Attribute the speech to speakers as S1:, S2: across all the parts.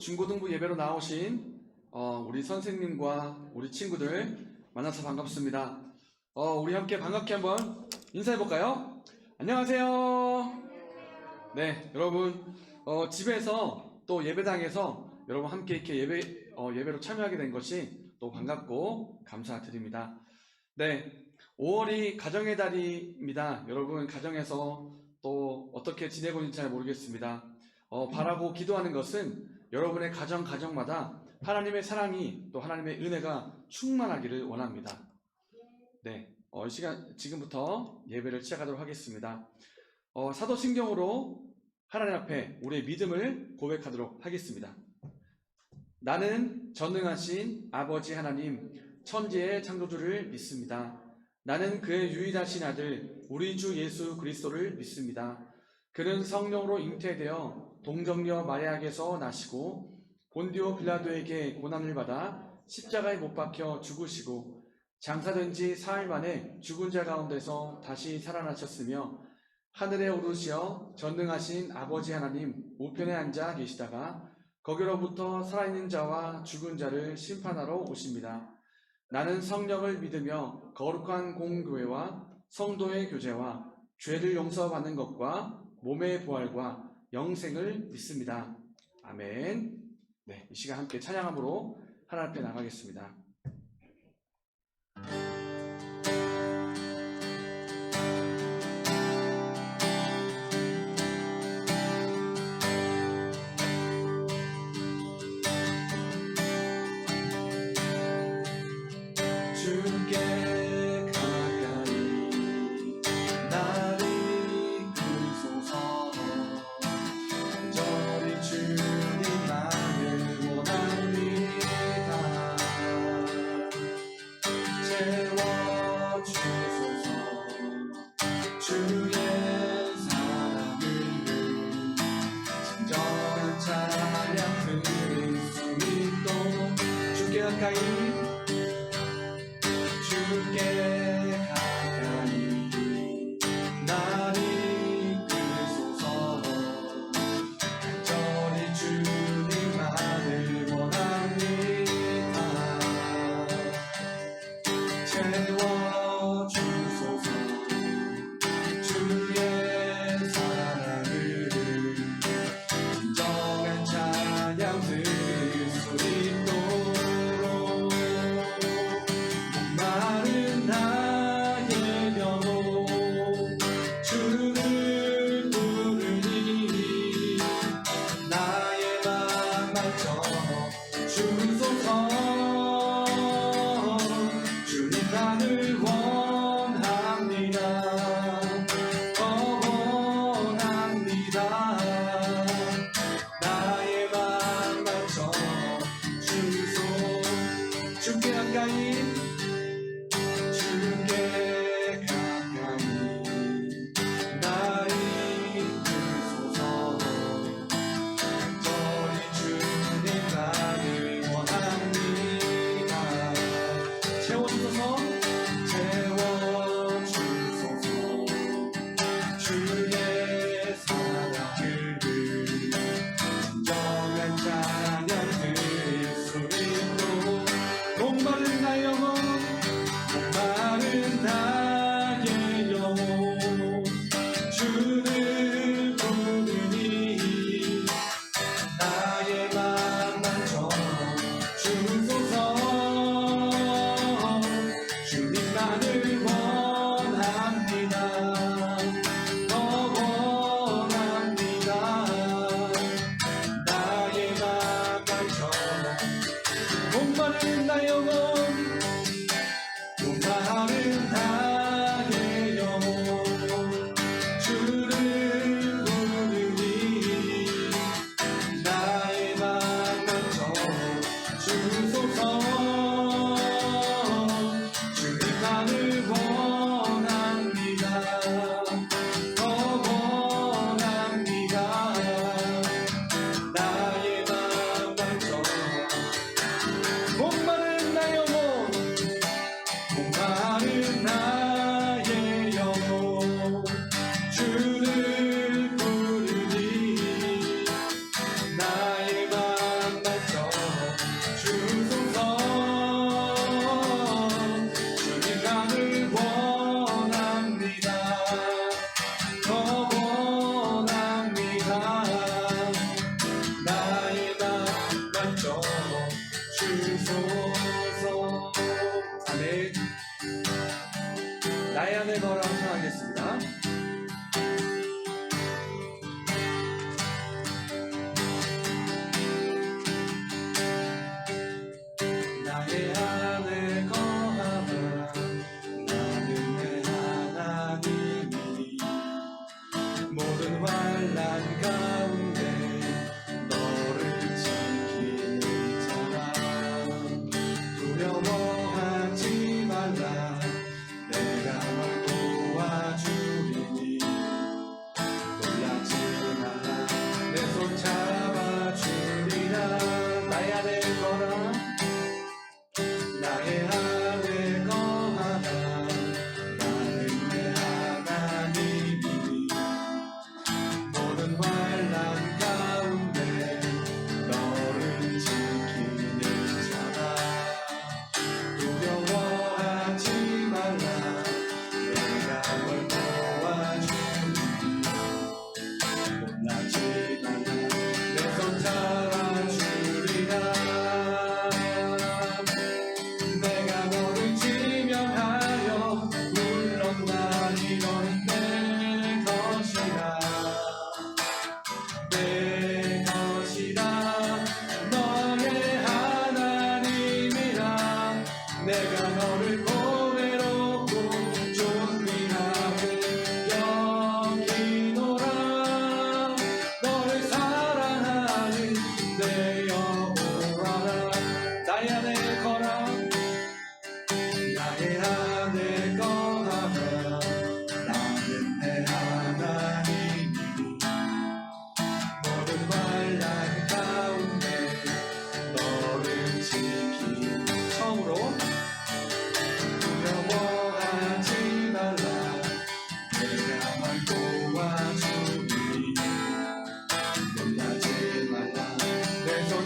S1: 중고등부 예배로 나오신 우리 선생님과 우리 친구들 만나서 반갑습니다. 우리 함께 반갑게 한번 인사해 볼까요? 안녕하세요. 네, 여러분 집에서 또 예배당에서 여러분 함께 이렇게 예배로 참여하게 된 것이 또 반갑고 감사드립니다. 네, 5월이 가정의 달입니다. 여러분 가정에서 또 어떻게 지내고 있는지 잘 모르겠습니다. 바라고 기도하는 것은 여러분의 가정마다 하나님의 사랑이 또 하나님의 은혜가 충만하기를 원합니다. 네, 이 시간 지금부터 예배를 시작하도록 하겠습니다. 사도신경으로 하나님 앞에 우리의 믿음을 고백하도록 하겠습니다. 나는 전능하신 아버지 하나님 천지의 창조주를 믿습니다. 나는 그의 유일하신 아들 우리 주 예수 그리스도를 믿습니다. 그는 성령으로 잉태되어 동정녀 마리아에게서 나시고 본디오 빌라도에게 고난을 받아 십자가에 못 박혀 죽으시고 장사된 지 사흘 만에 죽은 자 가운데서 다시 살아나셨으며 하늘에 오르시어 전능하신 아버지 하나님 우편에 앉아 계시다가 거기로부터 살아있는 자와 죽은 자를 심판하러 오십니다. 나는 성령을 믿으며 거룩한 공교회와 성도의 교제와 죄를 용서받는 것과 몸의 부활과 영생을 믿습니다. 아멘. 네, 이 시간 함께 찬양함으로 하나님 앞에 나가겠습니다.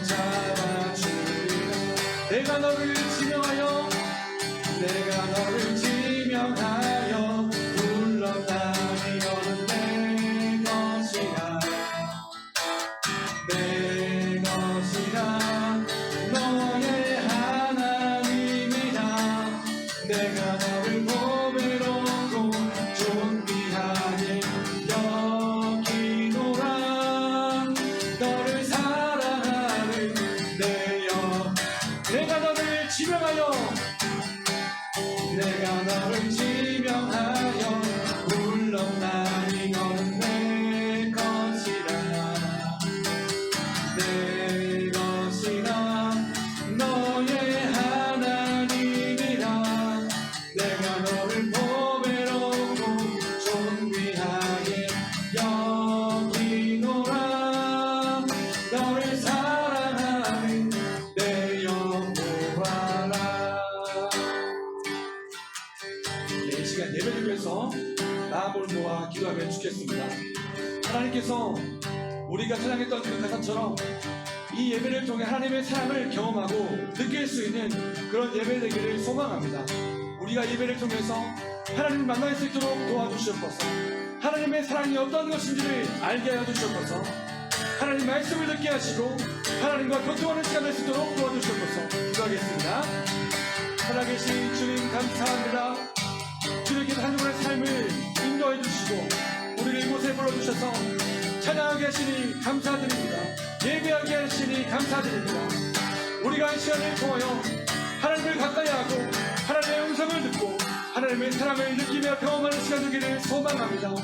S1: 잡아주리라. 내가 너를 지명하여 내가 너를 지명하여 불렀나니 너는 내 것이라. 내 것이라 너의 하나님이라. 내가 너를 보배롭고 존귀하게 여기노라. 너를 사랑하는 내 영. 내가 너를 지명하여 내가 너를 지명하여 불렀나니 너는 내 것이라. 내 것이라 너의 하나님이라. 내가 너를 보배롭고 존귀하게 여기노라. 너를 사랑하는 내 여호와라. 이 시간 예배를 위해서 마음을 모아 기도하며 죽겠습니다. 하나님께서 우리가 찬양했던 그 가사처럼 이 예배를 통해 하나님의 사랑을 경험하고 느낄 수 있는 그런 예배 되기를 소망합니다. 우리가 예배를 통해서 하나님을 만날 수 있도록 도와주시옵소서. 하나님의 사랑이 어떤 것인지를 알게 하여 주시옵소서. 하나님 말씀을 듣게 하시고 하나님과 교통하는 시간을 수 있도록 도와주시옵소서. 기도하겠습니다. 살아계신 주님 감사합니다. 주님께서 한 주간의 삶을 인도해 주시고 우리를 이곳에 불러주셔서 찬양하게 하시니 감사드립니다. 예배하게 하시니 감사드립니다. 우리가 이 시간을 통하여 하나님을 가까이 하고 하나님의 음성을 듣고 하나님의 사랑을 느끼며 경험하는 시간 되기를 소망합니다.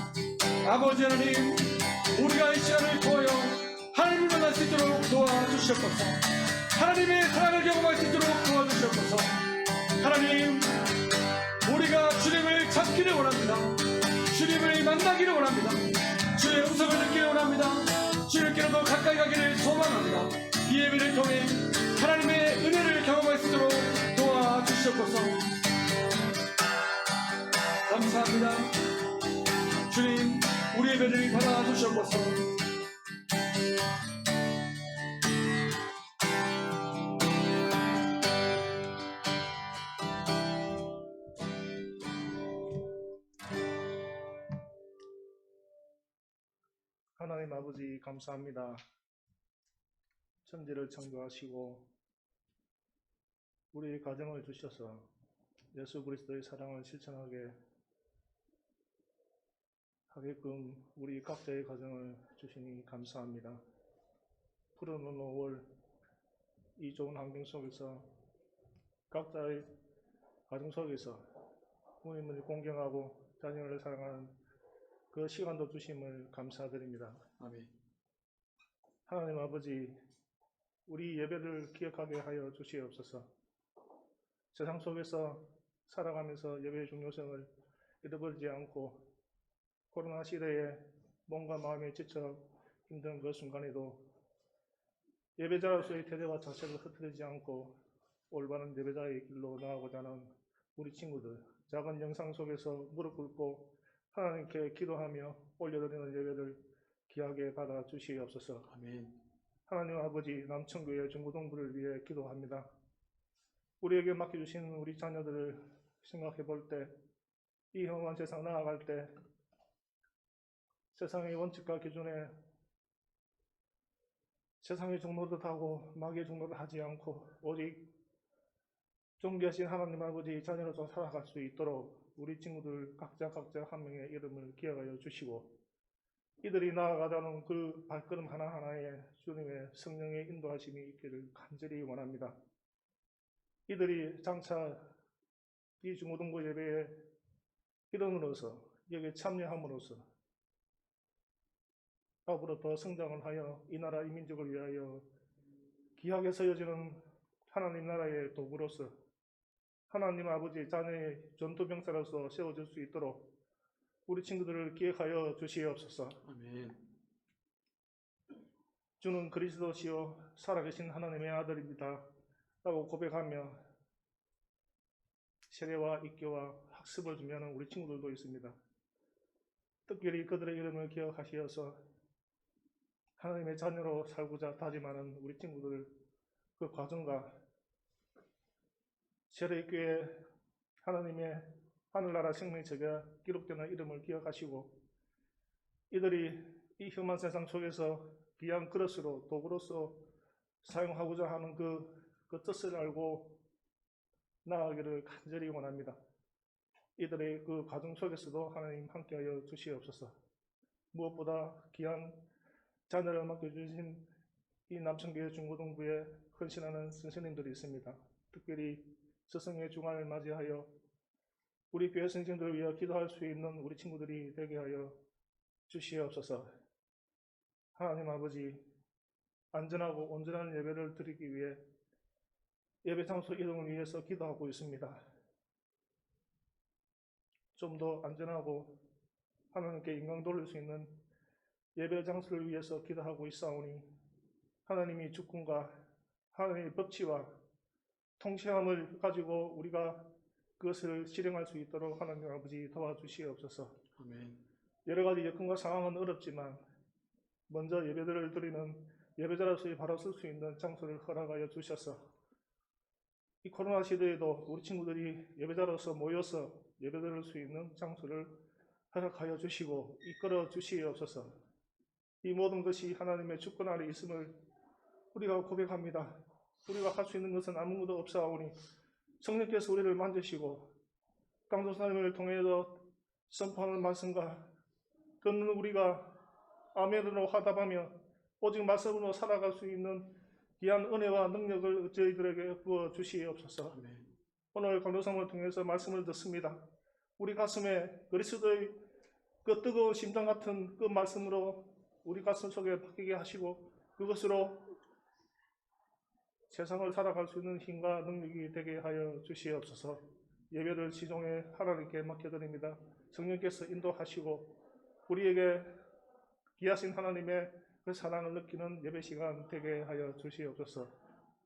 S1: 아버지 하나님, 우리가 이 시간을 통하여 하나님을 만날 수 있도록 도와주시옵소서. 하나님의 사랑을 경험할 수 있도록 도와주시옵소서. 하나님, 우리가 주님을 찾기를 원합니다. 주님을 만나기를 원합니다. 주의 음성을 듣기를 원합니다. 주님께로 더 가까이 가기를 소망합니다. 이 예배를 통해 하나님의 은혜를 경험할 수 있도록 도와주시옵소서. 감사합니다. 주님, 우리 예배를 받아주시옵소서.
S2: 하나님 아버지 감사합니다. 천지를 창조하시고 우리 가정을 주셔서 예수 그리스도의 사랑을 실천하게 하게끔 우리 각자의 가정을 주시니 감사합니다. 푸른 5월 이 좋은 환경 속에서 각자의 가정 속에서 부모님을 공경하고 자녀를 사랑하는 그 시간도 주심을 감사드립니다.
S1: 아멘.
S2: 하나님 아버지, 우리 예배를 기억하게 하여 주시옵소서. 세상 속에서 살아가면서 예배의 중요성을 잃어버리지 않고 코로나 시대에 몸과 마음이 지쳐 힘든 그 순간에도 예배자로서의 태도와 자세를 흐트리지 않고 올바른 예배자의 길로 나아가고자 하는 우리 친구들, 작은 영상 속에서 무릎 꿇고 하나님께 기도하며 올려드리는 예배를 귀하게 받아 주시옵소서.
S1: 아멘.
S2: 하나님 아버지, 남천교회 중고등부를 위해 기도합니다. 우리에게 맡겨주신 우리 자녀들을 생각해 볼 때, 이 험한 세상 나아갈 때 세상의 원칙과 기준에 세상의 종로를 하고 마귀의 종로를 하지 않고 오직 존귀하신 하나님 아버지 자녀로서 살아갈 수 있도록 우리 친구들 각자 한 명의 이름을 기억하여 주시고 이들이 나아가자는 그 발걸음 하나하나에 주님의 성령의 인도하심이 있기를 간절히 원합니다. 이들이 장차 이 중고등부 예배에 일원으로서 여기에 참여함으로써 앞으로 더 성장을 하여 이 나라 이 민족을 위하여 귀하게 서여지는 하나님 나라의 도구로서 하나님 아버지 자녀의 전투병사로서 세워질 수 있도록 우리 친구들을 기억하여 주시옵소서.
S1: 아멘.
S2: 주는 그리스도시요 살아계신 하나님의 아들입니다 라고 고백하며 세례와 입교와 학습을 준비하는 우리 친구들도 있습니다. 특별히 그들의 이름을 기억하시어서 하나님의 자녀로 살고자 다짐하는 우리 친구들 그 과정과 세례교회 하나님의 하늘나라 생명책에 기록되는 이름을 기억하시고 이들이 이 험한 세상 속에서 귀한 그릇으로 도구로서 사용하고자 하는 그 뜻을 알고 나아가기를 간절히 원합니다. 이들의 그 과정 속에서도 하나님 함께하여 주시옵소서. 무엇보다 귀한 자녀를 맡겨주신 이 남천교회 중고등부에 헌신하는 선생님들이 있습니다. 특별히 스승의 주간을 맞이하여 우리 교회 선생들을 위해 기도할 수 있는 우리 친구들이 되게 하여 주시옵소서. 하나님 아버지, 안전하고 온전한 예배를 드리기 위해 예배 장소 이동을 위해서 기도하고 있습니다. 좀 더 안전하고 하나님께 영광 돌릴 수 있는 예배 장소를 위해서 기도하고 있사오니 하나님이 주권과 하나님의 법치와 통치함을 가지고 우리가 그것을 실행할 수 있도록 하나님 아버지 도와주시옵소서.
S1: 아멘.
S2: 여러 가지 여건과 상황은 어렵지만 먼저 예배들을 드리는 예배자로서 바로 쓸 수 있는 장소를 허락하여 주셔서 이 코로나 시대에도 우리 친구들이 예배자로서 모여서 예배드릴 수 있는 장소를 허락하여 주시고 이끌어 주시옵소서. 이 모든 것이 하나님의 주권 아래 있음을 우리가 고백합니다. 우리가 할 수 있는 것은 아무것도 없사오니 성령께서 우리를 만드시고 강도사님을 통해서 선포하는 말씀과 듣는 우리가 아멘으로 화답하며 오직 말씀으로 살아갈 수 있는 귀한 은혜와 능력을 저희들에게 부어 주시옵소서. 오늘 강도사님을 통해서 말씀을 듣습니다. 우리 가슴에 그리스도의 그 뜨거운 심장 같은 그 말씀으로 우리 가슴 속에 박히게 하시고 그것으로 세상을 살아갈 수 있는 힘과 능력이 되게 하여 주시옵소서. 예배를 지종에 하나님께 맡겨드립니다. 성령께서 인도하시고 우리에게 귀하신 하나님의 그 사랑을 느끼는 예배 시간 되게 하여 주시옵소서.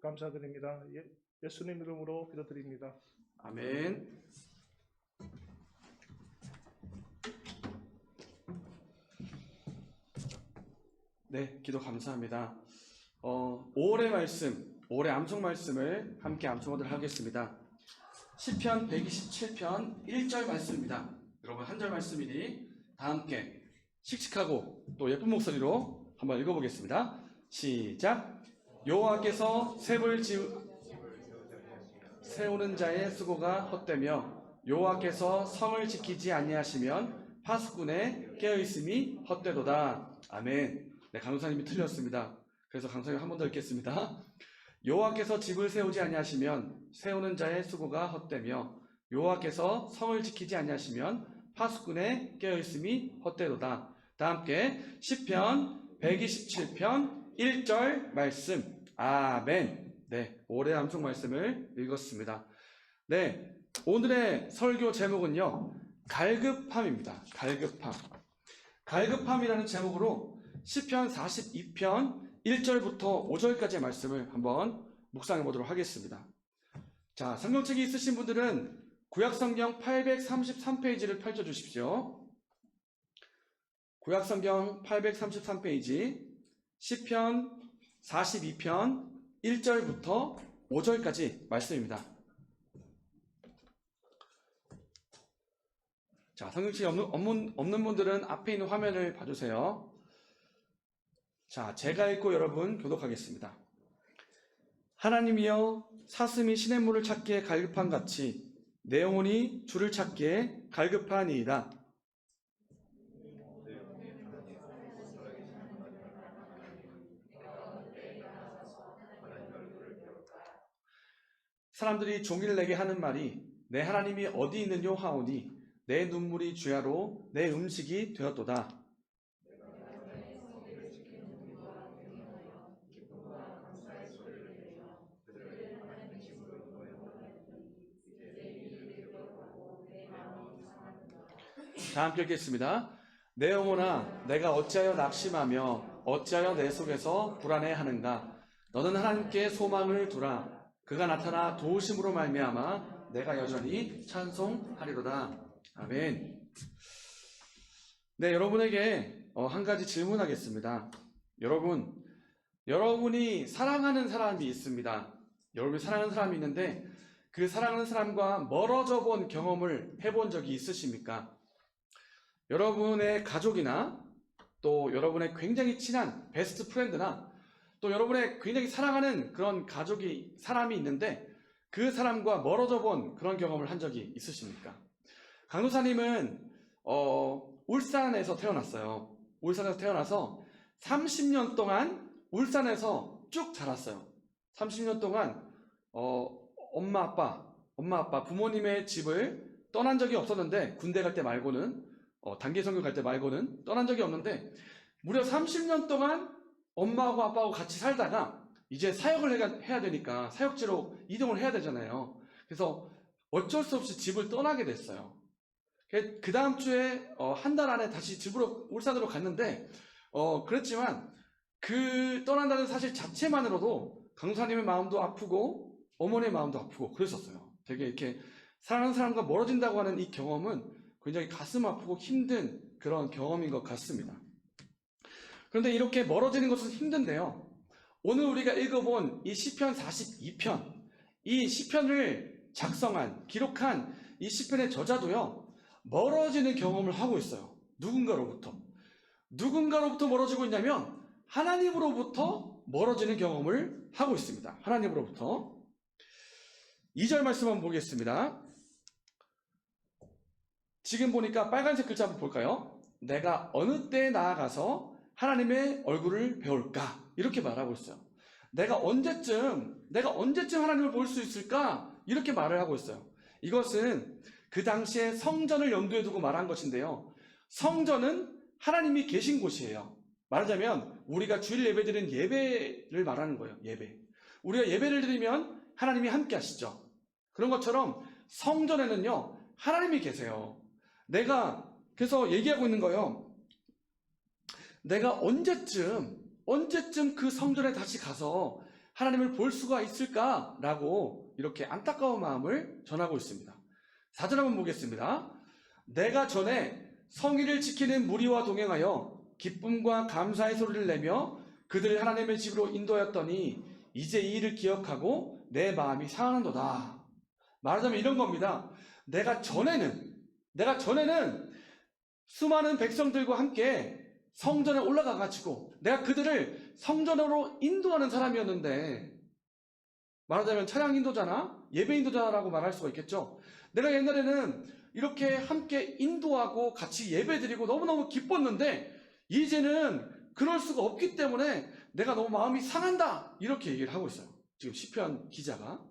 S2: 감사드립니다. 예수님 이름으로 기도드립니다.
S1: 아멘. 네, 기도 감사합니다. 5월의 말씀, 5월의 암송 말씀을 함께 암송하도록 하겠습니다. 시편 127편 1절 말씀입니다. 여러분 한 절 말씀이니 다 함께 씩씩하고 또 예쁜 목소리로 한번 읽어보겠습니다. 시작. 여호와께서 셉을 세우는 자의 수고가 헛되며 여호와께서 성을 지키지 아니하시면 파수꾼의 깨어있음이 헛되도다. 아멘. 네, 강도사님이 틀렸습니다. 그래서 강도사님 한 번 더 읽겠습니다. 여호와께서 집을 세우지 아니하시면 세우는 자의 수고가 헛되며 여호와께서 성을 지키지 아니하시면 파수꾼의 깨어있음이 헛되도다. 다 함께 시편 127편 1절 말씀. 아멘. 네, 올해 암송 말씀을 읽었습니다. 네, 오늘의 설교 제목은요, 갈급함입니다. 갈급함. 갈급함이라는 제목으로 시편 42편 1절부터 5절까지의 말씀을 한번 묵상해 보도록 하겠습니다. 자, 성경책이 있으신 분들은 구약성경 833페이지를 펼쳐주십시오. 구약성경 833페이지 시편 42편 1절부터 5절까지 말씀입니다. 자, 성경책이 없는 분들은 앞에 있는 화면을 봐주세요. 자, 제가 읽고 여러분 교독하겠습니다. 하나님이여, 사슴이 시냇물을 찾기에 갈급한 같이 내 영혼이 주를 찾기에 갈급하니이다. 사람들이 종일 내게 하는 말이 내 하나님이 어디 있느뇨 하오니 내 눈물이 주야로 내 음식이 되었도다. 다 함께 읽겠습니다. 내 영혼아, 내가 어찌하여 낙심하며 어찌하여 내 속에서 불안해하는가. 너는 하나님께 소망을 두라. 그가 나타나 도우심으로 말미암아 내가 여전히 찬송하리로다. 아멘. 네, 여러분에게 한 가지 질문하겠습니다. 여러분이 사랑하는 사람이 있습니다. 여러분이 사랑하는 사람이 있는데 그 사랑하는 사람과 멀어져 본 경험을 해본 적이 있으십니까? 여러분의 가족이나 또 여러분의 굉장히 친한 베스트 프렌드나 또 여러분의 굉장히 사랑하는 그런 사람이 있는데 그 사람과 멀어져 본 그런 경험을 한 적이 있으십니까? 강도사님은 울산에서 태어났어요. 울산에서 태어나서 30년 동안 울산에서 쭉 자랐어요. 30년 동안 엄마 아빠 부모님의 집을 떠난 적이 없었는데 군대 갈 때 말고는 단기 선교 갈 때 말고는 떠난 적이 없는데 무려 30년 동안 엄마하고 아빠하고 같이 살다가 이제 사역을 해야 되니까 사역지로 이동을 해야 되잖아요. 그래서 어쩔 수 없이 집을 떠나게 됐어요. 그 다음 주에 한 달 안에 다시 집으로 울산으로 갔는데 그랬지만 그 떠난다는 사실 자체만으로도 강도사님의 마음도 아프고 어머니의 마음도 아프고 그랬었어요. 되게 이렇게 사랑하는 사람과 멀어진다고 하는 이 경험은 굉장히 가슴 아프고 힘든 그런 경험인 것 같습니다. 그런데 이렇게 멀어지는 것은 힘든데요. 오늘 우리가 읽어본 이 시편 42편, 이 시편을 기록한 이 시편의 저자도요, 멀어지는 경험을 하고 있어요. 누군가로부터 멀어지고 있냐면 하나님으로부터 멀어지는 경험을 하고 있습니다. 하나님으로부터. 2절 말씀 한번 보겠습니다. 지금 보니까 빨간색 글자 한번 볼까요? 내가 어느 때에 나아가서 하나님의 얼굴을 배울까? 이렇게 말하고 있어요. 내가 언제쯤 하나님을 볼 수 있을까? 이렇게 말을 하고 있어요. 이것은 그 당시에 성전을 염두에 두고 말한 것인데요. 성전은 하나님이 계신 곳이에요. 말하자면 우리가 주일 예배드리는 예배를 말하는 거예요. 예배. 우리가 예배를 드리면 하나님이 함께 하시죠. 그런 것처럼 성전에는요, 하나님이 계세요. 그래서 얘기하고 있는 거예요. 내가 언제쯤 그 성전에 다시 가서 하나님을 볼 수가 있을까라고 이렇게 안타까운 마음을 전하고 있습니다. 4절 한번 보겠습니다. 내가 전에 성의를 지키는 무리와 동행하여 기쁨과 감사의 소리를 내며 그들을 하나님의 집으로 인도하였더니 이제 이 일을 기억하고 내 마음이 상하는도다. 말하자면 이런 겁니다. 내가 전에는 수많은 백성들과 함께 성전에 올라가 가지고 내가 그들을 성전으로 인도하는 사람이었는데, 말하자면 찬양 인도자나 예배 인도자라고 말할 수가 있겠죠. 내가 옛날에는 이렇게 함께 인도하고 같이 예배 드리고 너무너무 기뻤는데 이제는 그럴 수가 없기 때문에 내가 너무 마음이 상한다, 이렇게 얘기를 하고 있어요. 지금 시편 기자가.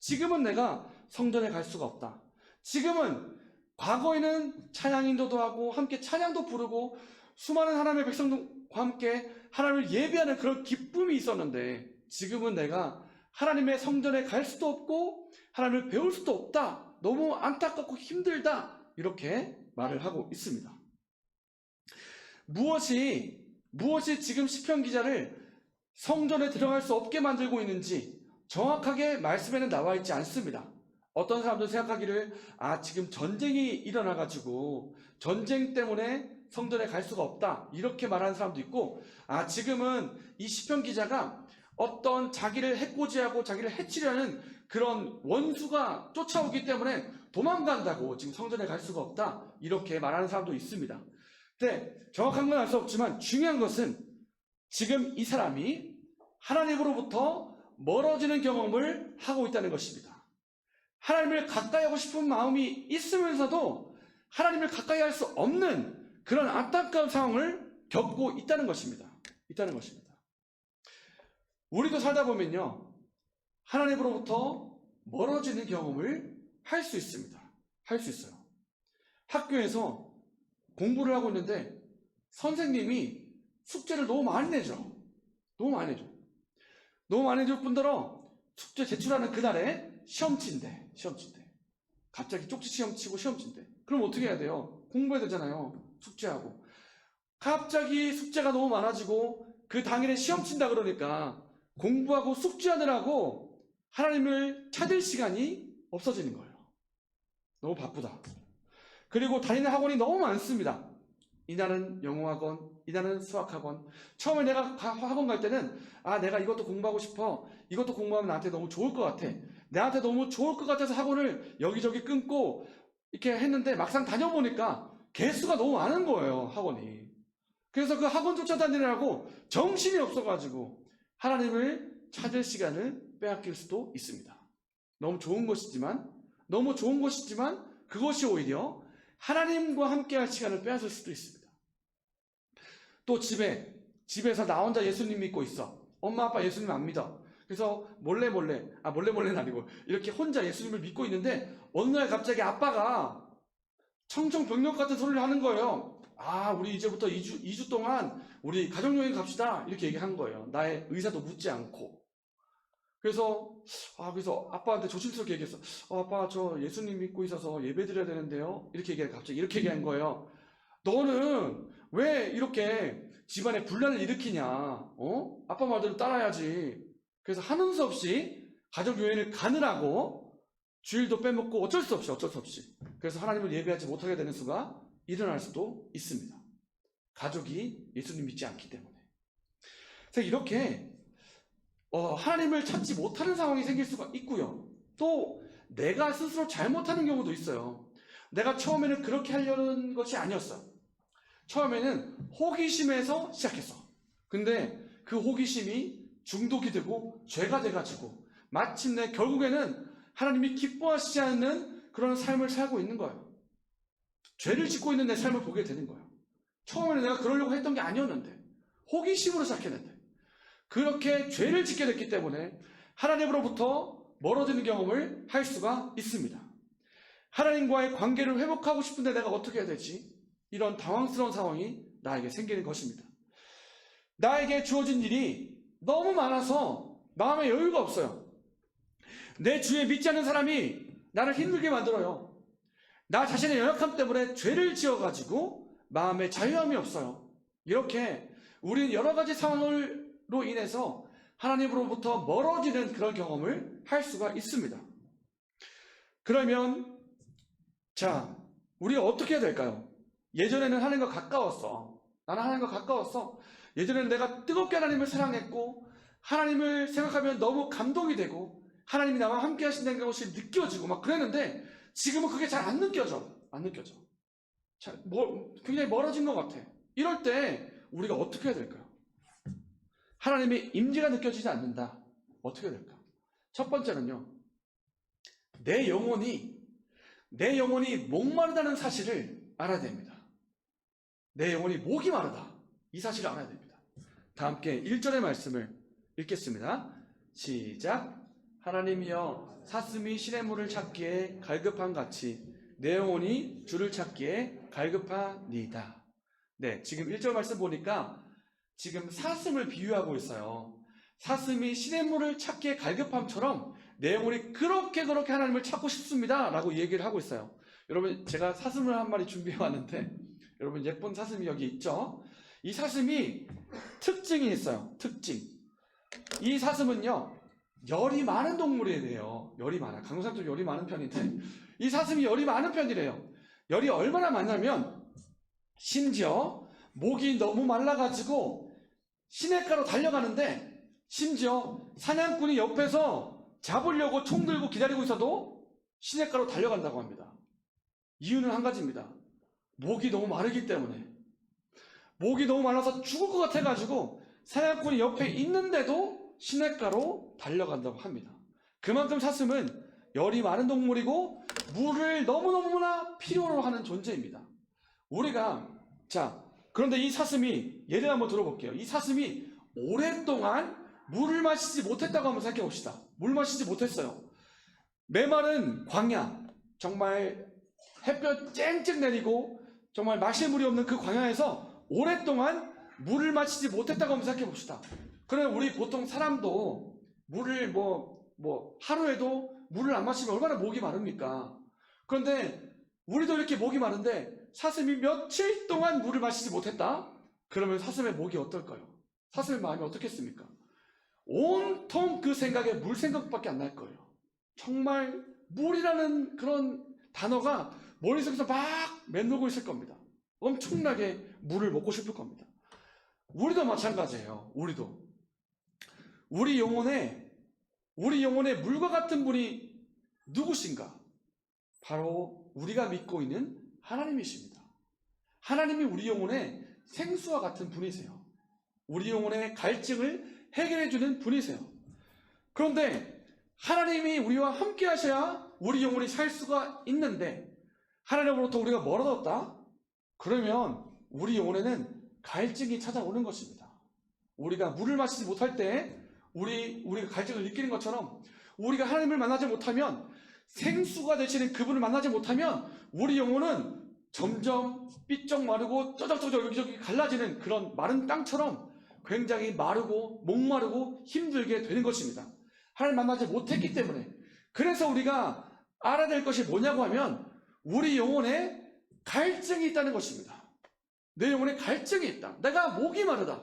S1: 지금은 내가 성전에 갈 수가 없다. 지금은 과거에는 찬양 인도도 하고 함께 찬양도 부르고 수많은 하나님의 백성들과 함께 하나님을 예배하는 그런 기쁨이 있었는데 지금은 내가 하나님의 성전에 갈 수도 없고 하나님을 배울 수도 없다. 너무 안타깝고 힘들다. 이렇게 말을 하고 있습니다. 무엇이 지금 시편 기자를 성전에 들어갈 수 없게 만들고 있는지 정확하게 말씀에는 나와 있지 않습니다. 어떤 사람들은 생각하기를 지금 전쟁이 일어나가지고 전쟁 때문에 성전에 갈 수가 없다, 이렇게 말하는 사람도 있고, 지금은 이 시편 기자가 어떤 자기를 해코지하고 자기를 해치려는 그런 원수가 쫓아오기 때문에 도망간다고 지금 성전에 갈 수가 없다, 이렇게 말하는 사람도 있습니다. 근데 정확한 건 알 수 없지만 중요한 것은 지금 이 사람이 하나님으로부터 멀어지는 경험을 하고 있다는 것입니다. 하나님을 가까이 하고 싶은 마음이 있으면서도 하나님을 가까이 할 수 없는 그런 안타까운 상황을 겪고 있다는 것입니다. 우리도 살다 보면요, 하나님으로부터 멀어지는 경험을 할 수 있습니다. 할 수 있어요. 학교에서 공부를 하고 있는데 선생님이 숙제를 너무 많이 내죠. 너무 많이 내줄 뿐더러 숙제 제출하는 그날에 시험치인데 갑자기 쪽지 시험 치고 시험치인데 그럼 어떻게 해야 돼요? 공부해야 되잖아요. 숙제하고. 갑자기 숙제가 너무 많아지고 그 당일에 시험 친다 그러니까 공부하고 숙제하느라고 하나님을 찾을 시간이 없어지는 거예요. 너무 바쁘다. 그리고 다니는 학원이 너무 많습니다. 이날은 영어학원, 이날은 수학학원. 처음에 내가 학원 갈 때는 내가 이것도 공부하고 싶어. 이것도 공부하면 나한테 너무 좋을 것 같아. 나한테 너무 좋을 것 같아서 학원을 여기저기 끊고 이렇게 했는데 막상 다녀보니까 개수가 너무 많은 거예요, 학원이. 그래서 그 학원 쫓아다니느라고 정신이 없어가지고 하나님을 찾을 시간을 빼앗길 수도 있습니다. 너무 좋은 것이지만 그것이 오히려 하나님과 함께 할 시간을 빼앗을 수도 있습니다. 또 집에서 나 혼자 예수님 믿고 있어. 엄마 아빠 예수님 안 믿어. 그래서 몰래는 아니고 이렇게 혼자 예수님을 믿고 있는데 어느 날 갑자기 아빠가 청청병력 같은 소리를 하는 거예요. 우리 이제부터 2주 동안 우리 가족여행 갑시다. 이렇게 얘기한 거예요. 나의 의사도 묻지 않고. 그래서 아빠한테 조심스럽게 얘기했어. 아빠, 저 예수님 믿고 있어서 예배 드려야 되는데요. 갑자기 이렇게 얘기한 거예요. 너는 왜 이렇게 집안에 분란을 일으키냐? 아빠 말대로 따라야지. 그래서 하는 수 없이 가족 여행을 가느라고 주일도 빼먹고 어쩔 수 없이. 그래서 하나님을 예배하지 못하게 되는 수가 일어날 수도 있습니다. 가족이 예수님 믿지 않기 때문에. 그래서 이렇게 하나님을 찾지 못하는 상황이 생길 수가 있고요. 또 내가 스스로 잘못하는 경우도 있어요. 내가 처음에는 그렇게 하려는 것이 아니었어요. 처음에는 호기심에서 시작했어. 근데 그 호기심이 중독이 되고 죄가 돼가지고 마침내 결국에는 하나님이 기뻐하시지 않는 그런 삶을 살고 있는 거예요. 죄를 짓고 있는 내 삶을 보게 되는 거예요. 처음에는 내가 그러려고 했던 게 아니었는데 호기심으로 시작했는데 그렇게 죄를 짓게 됐기 때문에 하나님으로부터 멀어지는 경험을 할 수가 있습니다. 하나님과의 관계를 회복하고 싶은데 내가 어떻게 해야 되지? 이런 당황스러운 상황이 나에게 생기는 것입니다. 나에게 주어진 일이 너무 많아서 마음에 여유가 없어요. 내 주위에 믿지 않는 사람이 나를 힘들게 만들어요. 나 자신의 연약함 때문에 죄를 지어가지고 마음에 자유함이 없어요. 이렇게 우리는 여러 가지 상황으로 인해서 하나님으로부터 멀어지는 그런 경험을 할 수가 있습니다. 그러면 우리가 어떻게 해야 될까요? 예전에는 하나님과 가까웠어. 나는 하나님과 가까웠어. 예전에는 내가 뜨겁게 하나님을 사랑했고 하나님을 생각하면 너무 감동이 되고 하나님이 나와 함께 하신다는 것이 느껴지고 막 그랬는데 지금은 그게 잘 안 느껴져. 굉장히 멀어진 것 같아. 이럴 때 우리가 어떻게 해야 될까요? 하나님의 임재가 느껴지지 않는다. 어떻게 해야 될까? 첫 번째는요. 내 영혼이 목마르다는 사실을 알아야 됩니다. 내 영혼이 목이 마르다. 이 사실을 알아야 됩니다. 다 함께 1절의 말씀을 읽겠습니다. 시작. 하나님이여 사슴이 시냇물을 찾기에 갈급한 같이 내 영혼이 주를 찾기에 갈급하니이다. 네, 지금 1절 말씀 보니까 지금 사슴을 비유하고 있어요. 사슴이 시냇물을 찾기에 갈급함처럼 내 영혼이 그렇게 하나님을 찾고 싶습니다 라고 얘기를 하고 있어요. 여러분, 제가 사슴을 한 마리 준비해 왔는데 여러분, 예쁜 사슴이 여기 있죠? 이 사슴이 특징이 있어요. 이 사슴은요, 열이 많은 동물이래요. 열이 많아. 강동산도 열이 많은 편인데 이 사슴이 열이 많은 편이래요. 열이 얼마나 많냐면 심지어 목이 너무 말라가지고 시냇가로 달려가는데 심지어 사냥꾼이 옆에서 잡으려고 총 들고 기다리고 있어도 시냇가로 달려간다고 합니다. 이유는 한 가지입니다. 목이 너무 마르기 때문에. 목이 너무 말라서 죽을 것 같아가지고 사냥꾼이 옆에 있는데도 시냇가로 달려간다고 합니다. 그만큼 사슴은 열이 많은 동물이고 물을 너무너무나 필요로 하는 존재입니다. 그런데 이 사슴이 예를 한번 들어볼게요. 이 사슴이 오랫동안 물을 마시지 못했다고 한번 생각해 봅시다. 물 마시지 못했어요. 메마른 광야, 정말 햇볕 쨍쨍 내리고 정말 마실 물이 없는 그 광야에서 오랫동안 물을 마시지 못했다고 한번 생각해 봅시다. 그러면 우리 보통 사람도 물을 하루에도 물을 안 마시면 얼마나 목이 마릅니까? 그런데 우리도 이렇게 목이 마른데 사슴이 며칠 동안 물을 마시지 못했다? 그러면 사슴의 목이 어떨까요? 사슴의 마음이 어떻겠습니까? 온통 그 생각에 물 생각밖에 안 날 거예요. 정말 물이라는 그런 단어가 머릿속에서 막 맴돌고 있을 겁니다. 엄청나게 물을 먹고 싶을 겁니다. 우리도 마찬가지예요. 우리 영혼에 물과 같은 분이 누구신가? 바로 우리가 믿고 있는 하나님이십니다. 하나님이 우리 영혼의 생수와 같은 분이세요. 우리 영혼의 갈증을 해결해 주는 분이세요. 그런데 하나님이 우리와 함께 하셔야 우리 영혼이 살 수가 있는데 하나님으로부터 우리가 멀어졌다? 그러면 우리 영혼에는 갈증이 찾아오는 것입니다. 우리가 물을 마시지 못할 때 우리가 갈증을 느끼는 것처럼 우리가 하나님을 만나지 못하면 생수가 되시는 그분을 만나지 못하면 우리 영혼은 점점 삐쩍 마르고 쩌적쩌적 여기저기 갈라지는 그런 마른 땅처럼 굉장히 마르고 목마르고 힘들게 되는 것입니다. 하나님 만나지 못했기 때문에. 그래서 우리가 알아야 될 것이 뭐냐고 하면 우리 영혼에 갈증이 있다는 것입니다. 내 영혼에 갈증이 있다. 내가 목이 마르다.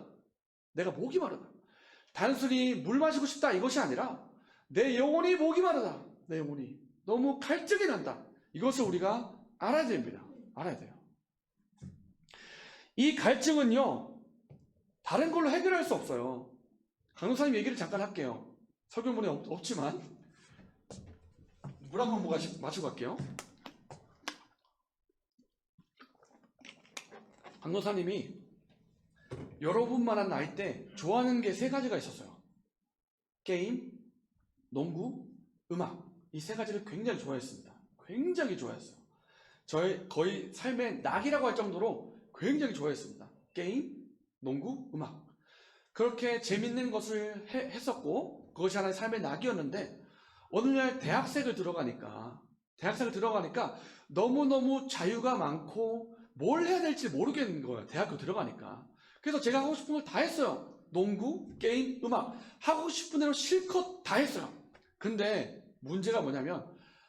S1: 단순히 물 마시고 싶다 이것이 아니라 내 영혼이 목이 마르다. 내 영혼이 너무 갈증이 난다. 이것을 우리가 알아야 됩니다. 알아야 돼요. 이 갈증은요, 다른 걸로 해결할 수 없어요. 강도사님 얘기를 잠깐 할게요. 설교문에 없지만 물 한 번 마시고 갈게요. 강도사님이 여러분만한 나이 때 좋아하는 게 3가지가 있었어요. 게임, 농구, 음악. 이 3가지를 굉장히 좋아했습니다. 굉장히 좋아했어요. 저의 거의 삶의 낙이라고 할 정도로 굉장히 좋아했습니다. 게임, 농구, 음악. 그렇게 재밌는 것을 했었고 그것이 하나의 삶의 낙이었는데 어느 날 대학생을 들어가니까 너무너무 자유가 많고 뭘 해야 될지 모르겠는 거예요. 대학교 들어가니까. 그래서 제가 하고 싶은 걸 다 했어요. 농구, 게임, 음악. 하고 싶은 대로 실컷 다 했어요. 근데 문제가 뭐냐면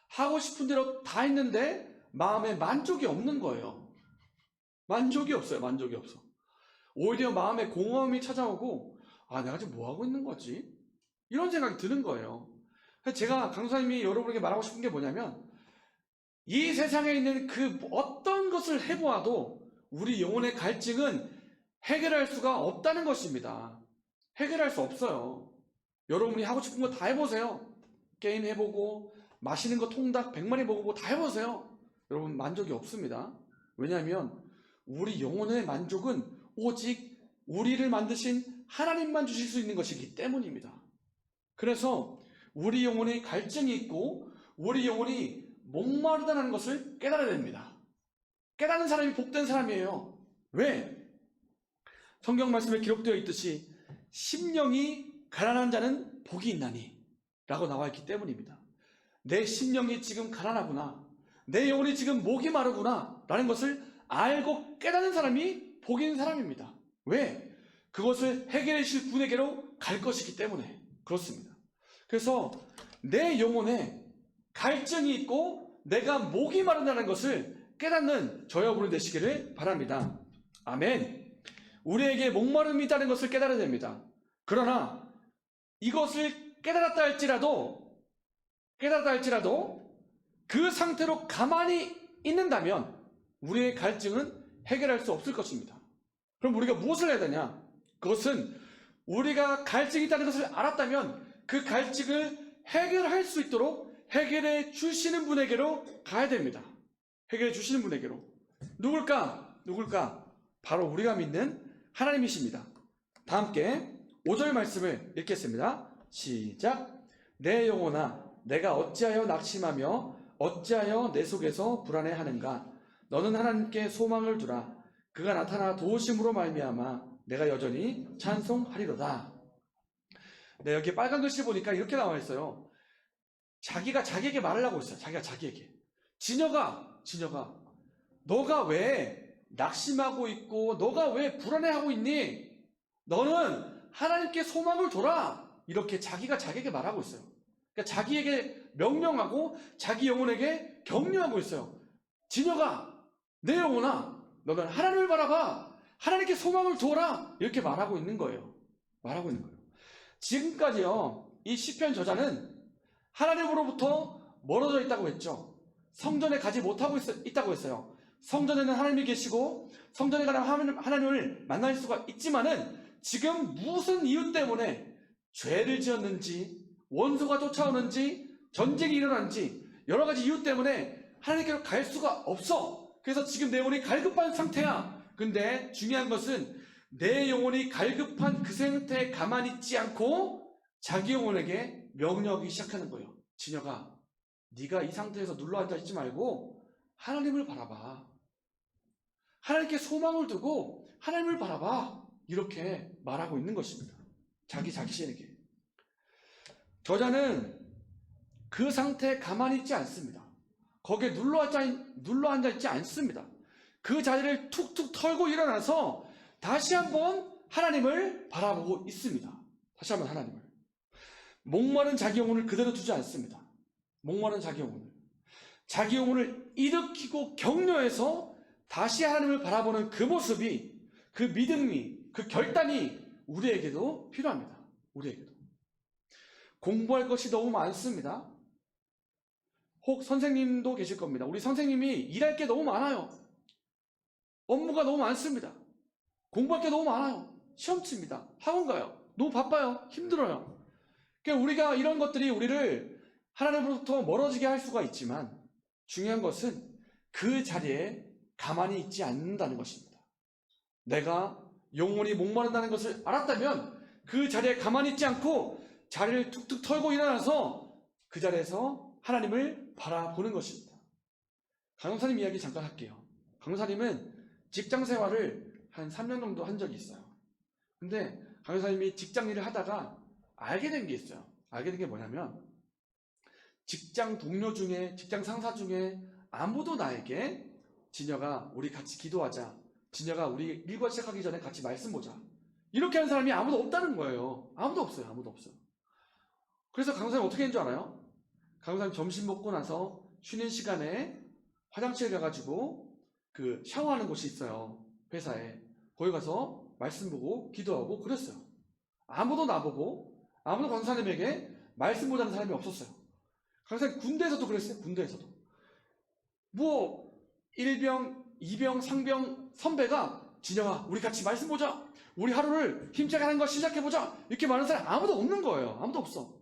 S1: 하고 싶은 대로 다 했는데 마음에 만족이 없는 거예요. 만족이 없어요. 오히려 마음에 공허함이 찾아오고 내가 지금 뭐 하고 있는 거지? 이런 생각이 드는 거예요. 그래서 제가 강사님이 여러분에게 말하고 싶은 게 뭐냐면 이 세상에 있는 그 어떤 것을 해보아도 우리 영혼의 갈증은 해결할 수가 없다는 것입니다. 해결할 수 없어요. 여러분이 하고 싶은 거 다 해보세요. 게임 해보고 맛있는 거 통닭 100마리 먹어보고 다 해보세요. 여러분 만족이 없습니다. 왜냐하면 우리 영혼의 만족은 오직 우리를 만드신 하나님만 주실 수 있는 것이기 때문입니다. 그래서 우리 영혼에 갈증이 있고 우리 영혼이 목마르다는 것을 깨달아야 됩니다. 깨닫는 사람이 복된 사람이에요. 왜? 성경 말씀에 기록되어 있듯이 심령이 가난한 자는 복이 있나니 라고 나와 있기 때문입니다. 내 심령이 지금 가난하구나, 내 영혼이 지금 목이 마르구나 라는 것을 알고 깨닫는 사람이 복이 있는 사람입니다. 왜? 그것을 해결해 주실 분에게로 갈 것이기 때문에 그렇습니다. 그래서 내 영혼에 갈증이 있고 내가 목이 마른다는 것을 깨닫는 저 여러분이 되시기를 바랍니다. 아멘. 우리에게 목마름이 있다는 것을 깨달아야 됩니다. 그러나 이것을 깨달았다 할지라도 그 상태로 가만히 있는다면 우리의 갈증은 해결할 수 없을 것입니다. 그럼 우리가 무엇을 해야 되냐? 그것은 우리가 갈증이 있다는 것을 알았다면 그 갈증을 해결할 수 있도록 해결해 주시는 분에게로 가야 됩니다. 해결해 주시는 분에게로. 누굴까? 바로 우리가 믿는 하나님이십니다. 다 함께 5절 말씀을 읽겠습니다. 시작. 내 영혼아, 내가 어찌하여 낙심하며 어찌하여 내 속에서 불안해하는가? 너는 하나님께 소망을 두라. 그가 나타나 도우심으로 말미암아 내가 여전히 찬송하리로다. 네, 여기 빨간 글씨 보니까 이렇게 나와 있어요. 자기가 자기에게 말을 하고 있어요. 자기가 자기에게. 진여가 너가 왜 낙심하고 있고 너가 왜 불안해하고 있니? 너는 하나님께 소망을 둬라. 이렇게 자기가 자기에게 말하고 있어요. 그러니까 자기에게 명령하고 자기 영혼에게 격려하고 있어요. 진여가, 내 영혼아, 너는 하나님을 바라봐. 하나님께 소망을 두어라. 이렇게 말하고 있는 거예요. 지금까지요, 이 시편 저자는 하나님으로부터 멀어져 있다고 했죠. 성전에 가지 못하고 있다고 했어요. 성전에는 하나님이 계시고 성전에 가면 하나님을 만날 수가 있지만은 지금 무슨 이유 때문에 죄를 지었는지, 원수가 쫓아오는지, 전쟁이 일어난지 여러 가지 이유 때문에 하나님께로 갈 수가 없어. 그래서 지금 내 영혼이 갈급한 상태야. 근데 중요한 것은 내 영혼이 갈급한 그 상태에 가만히 있지 않고 자기 영혼에게 명령하기 시작하는 거예요. 진혁아, 네가 이 상태에서 눌러 앉아 있지 말고 하나님을 바라봐. 하나님께 소망을 두고 하나님을 바라봐. 이렇게 말하고 있는 것입니다. 자기 자신에게. 저자는 그 상태에 가만히 있지 않습니다. 거기에 눌러 앉아 있지 않습니다. 그 자리를 툭툭 털고 일어나서 다시 한번 하나님을 바라보고 있습니다. 다시 한번 하나님을. 목마른 자기 영혼을 그대로 두지 않습니다. 목마른 자기 영혼을. 자기 영혼을 일으키고 격려해서 다시 하나님을 바라보는 그 모습이, 그 믿음이, 그 결단이 우리에게도 필요합니다. 우리에게도. 공부할 것이 너무 많습니다. 혹 선생님도 계실 겁니다. 우리 선생님이 일할 게 너무 많아요. 업무가 너무 많습니다. 공부할 게 너무 많아요. 시험 칩니다. 학원 가요. 너무 바빠요. 힘들어요. 그러니까 우리가 이런 것들이 우리를 하나님으로부터 멀어지게 할 수가 있지만 중요한 것은 그 자리에 가만히 있지 않는다는 것입니다. 내가 영혼이 목마른다는 것을 알았다면 그 자리에 가만히 있지 않고 자리를 툭툭 털고 일어나서 그 자리에서 하나님을 바라보는 것입니다. 강용사님 이야기 잠깐 할게요. 강용사님은 직장 생활을 한 3년 정도 한 적이 있어요. 근데 강용사님이 직장 일을 하다가 알게 된 게 있어요. 알게 된 게 뭐냐면 직장 동료 중에, 직장 상사 중에 아무도 나에게 진혁아 우리 같이 기도하자, 진혁아 우리 일과 시작하기 전에 같이 말씀 보자, 이렇게 하는 사람이 아무도 없다는 거예요. 아무도 없어요. 아무도 없어요. 그래서 강사님 어떻게 했는 줄 알아요? 강사님 점심 먹고 나서 쉬는 시간에 화장실에 가가지고 그 샤워하는 곳이 있어요. 회사에. 거기 가서 말씀 보고 기도하고 그랬어요. 아무도 나보고, 아무도 강사님에게 말씀 보자는 사람이 없었어요. 강사님 군대에서도 그랬어요. 군대에서도. 뭐 1병, 2병, 상병 선배가 진영아 우리 같이 말씀 보자, 우리 하루를 힘차게 하는 거 시작해보자, 이렇게 말하는 사람이 아무도 없는 거예요. 아무도 없어.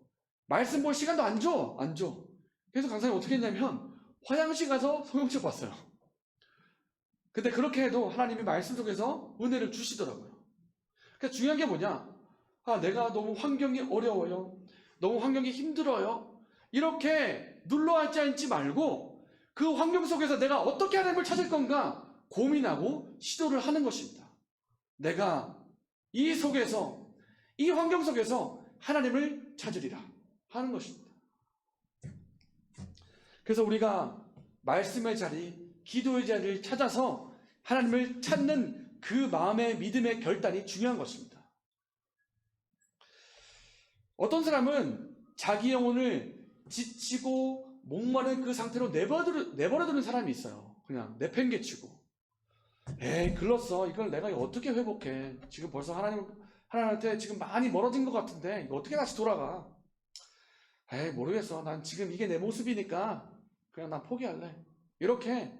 S1: 말씀 볼 시간도 안 줘. 안 줘. 그래서 강사님 어떻게 했냐면 화장실 가서 성경책 봤어요. 근데 그렇게 해도 하나님이 말씀 속에서 은혜를 주시더라고요. 그러니까 중요한 게 뭐냐, 내가 너무 환경이 어려워요, 너무 환경이 힘들어요, 이렇게 눌러 앉지 말고 그 환경 속에서 내가 어떻게 하나님을 찾을 건가 고민하고 시도를 하는 것입니다. 내가 이 속에서, 이 환경 속에서 하나님을 찾으리라 하는 것입니다. 그래서 우리가 말씀의 자리, 기도의 자리를 찾아서 하나님을 찾는 그 마음의 믿음의 결단이 중요한 것입니다. 어떤 사람은 자기 영혼을 지치고 목마른 그 상태로 내버려두는 사람이 있어요. 그냥 내팽개치고, 에이 글렀어, 이걸 내가 어떻게 회복해, 지금 벌써 하나님한테 지금 많이 멀어진 것 같은데 이거 어떻게 다시 돌아가, 에이 모르겠어, 난 지금 이게 내 모습이니까 그냥 난 포기할래, 이렇게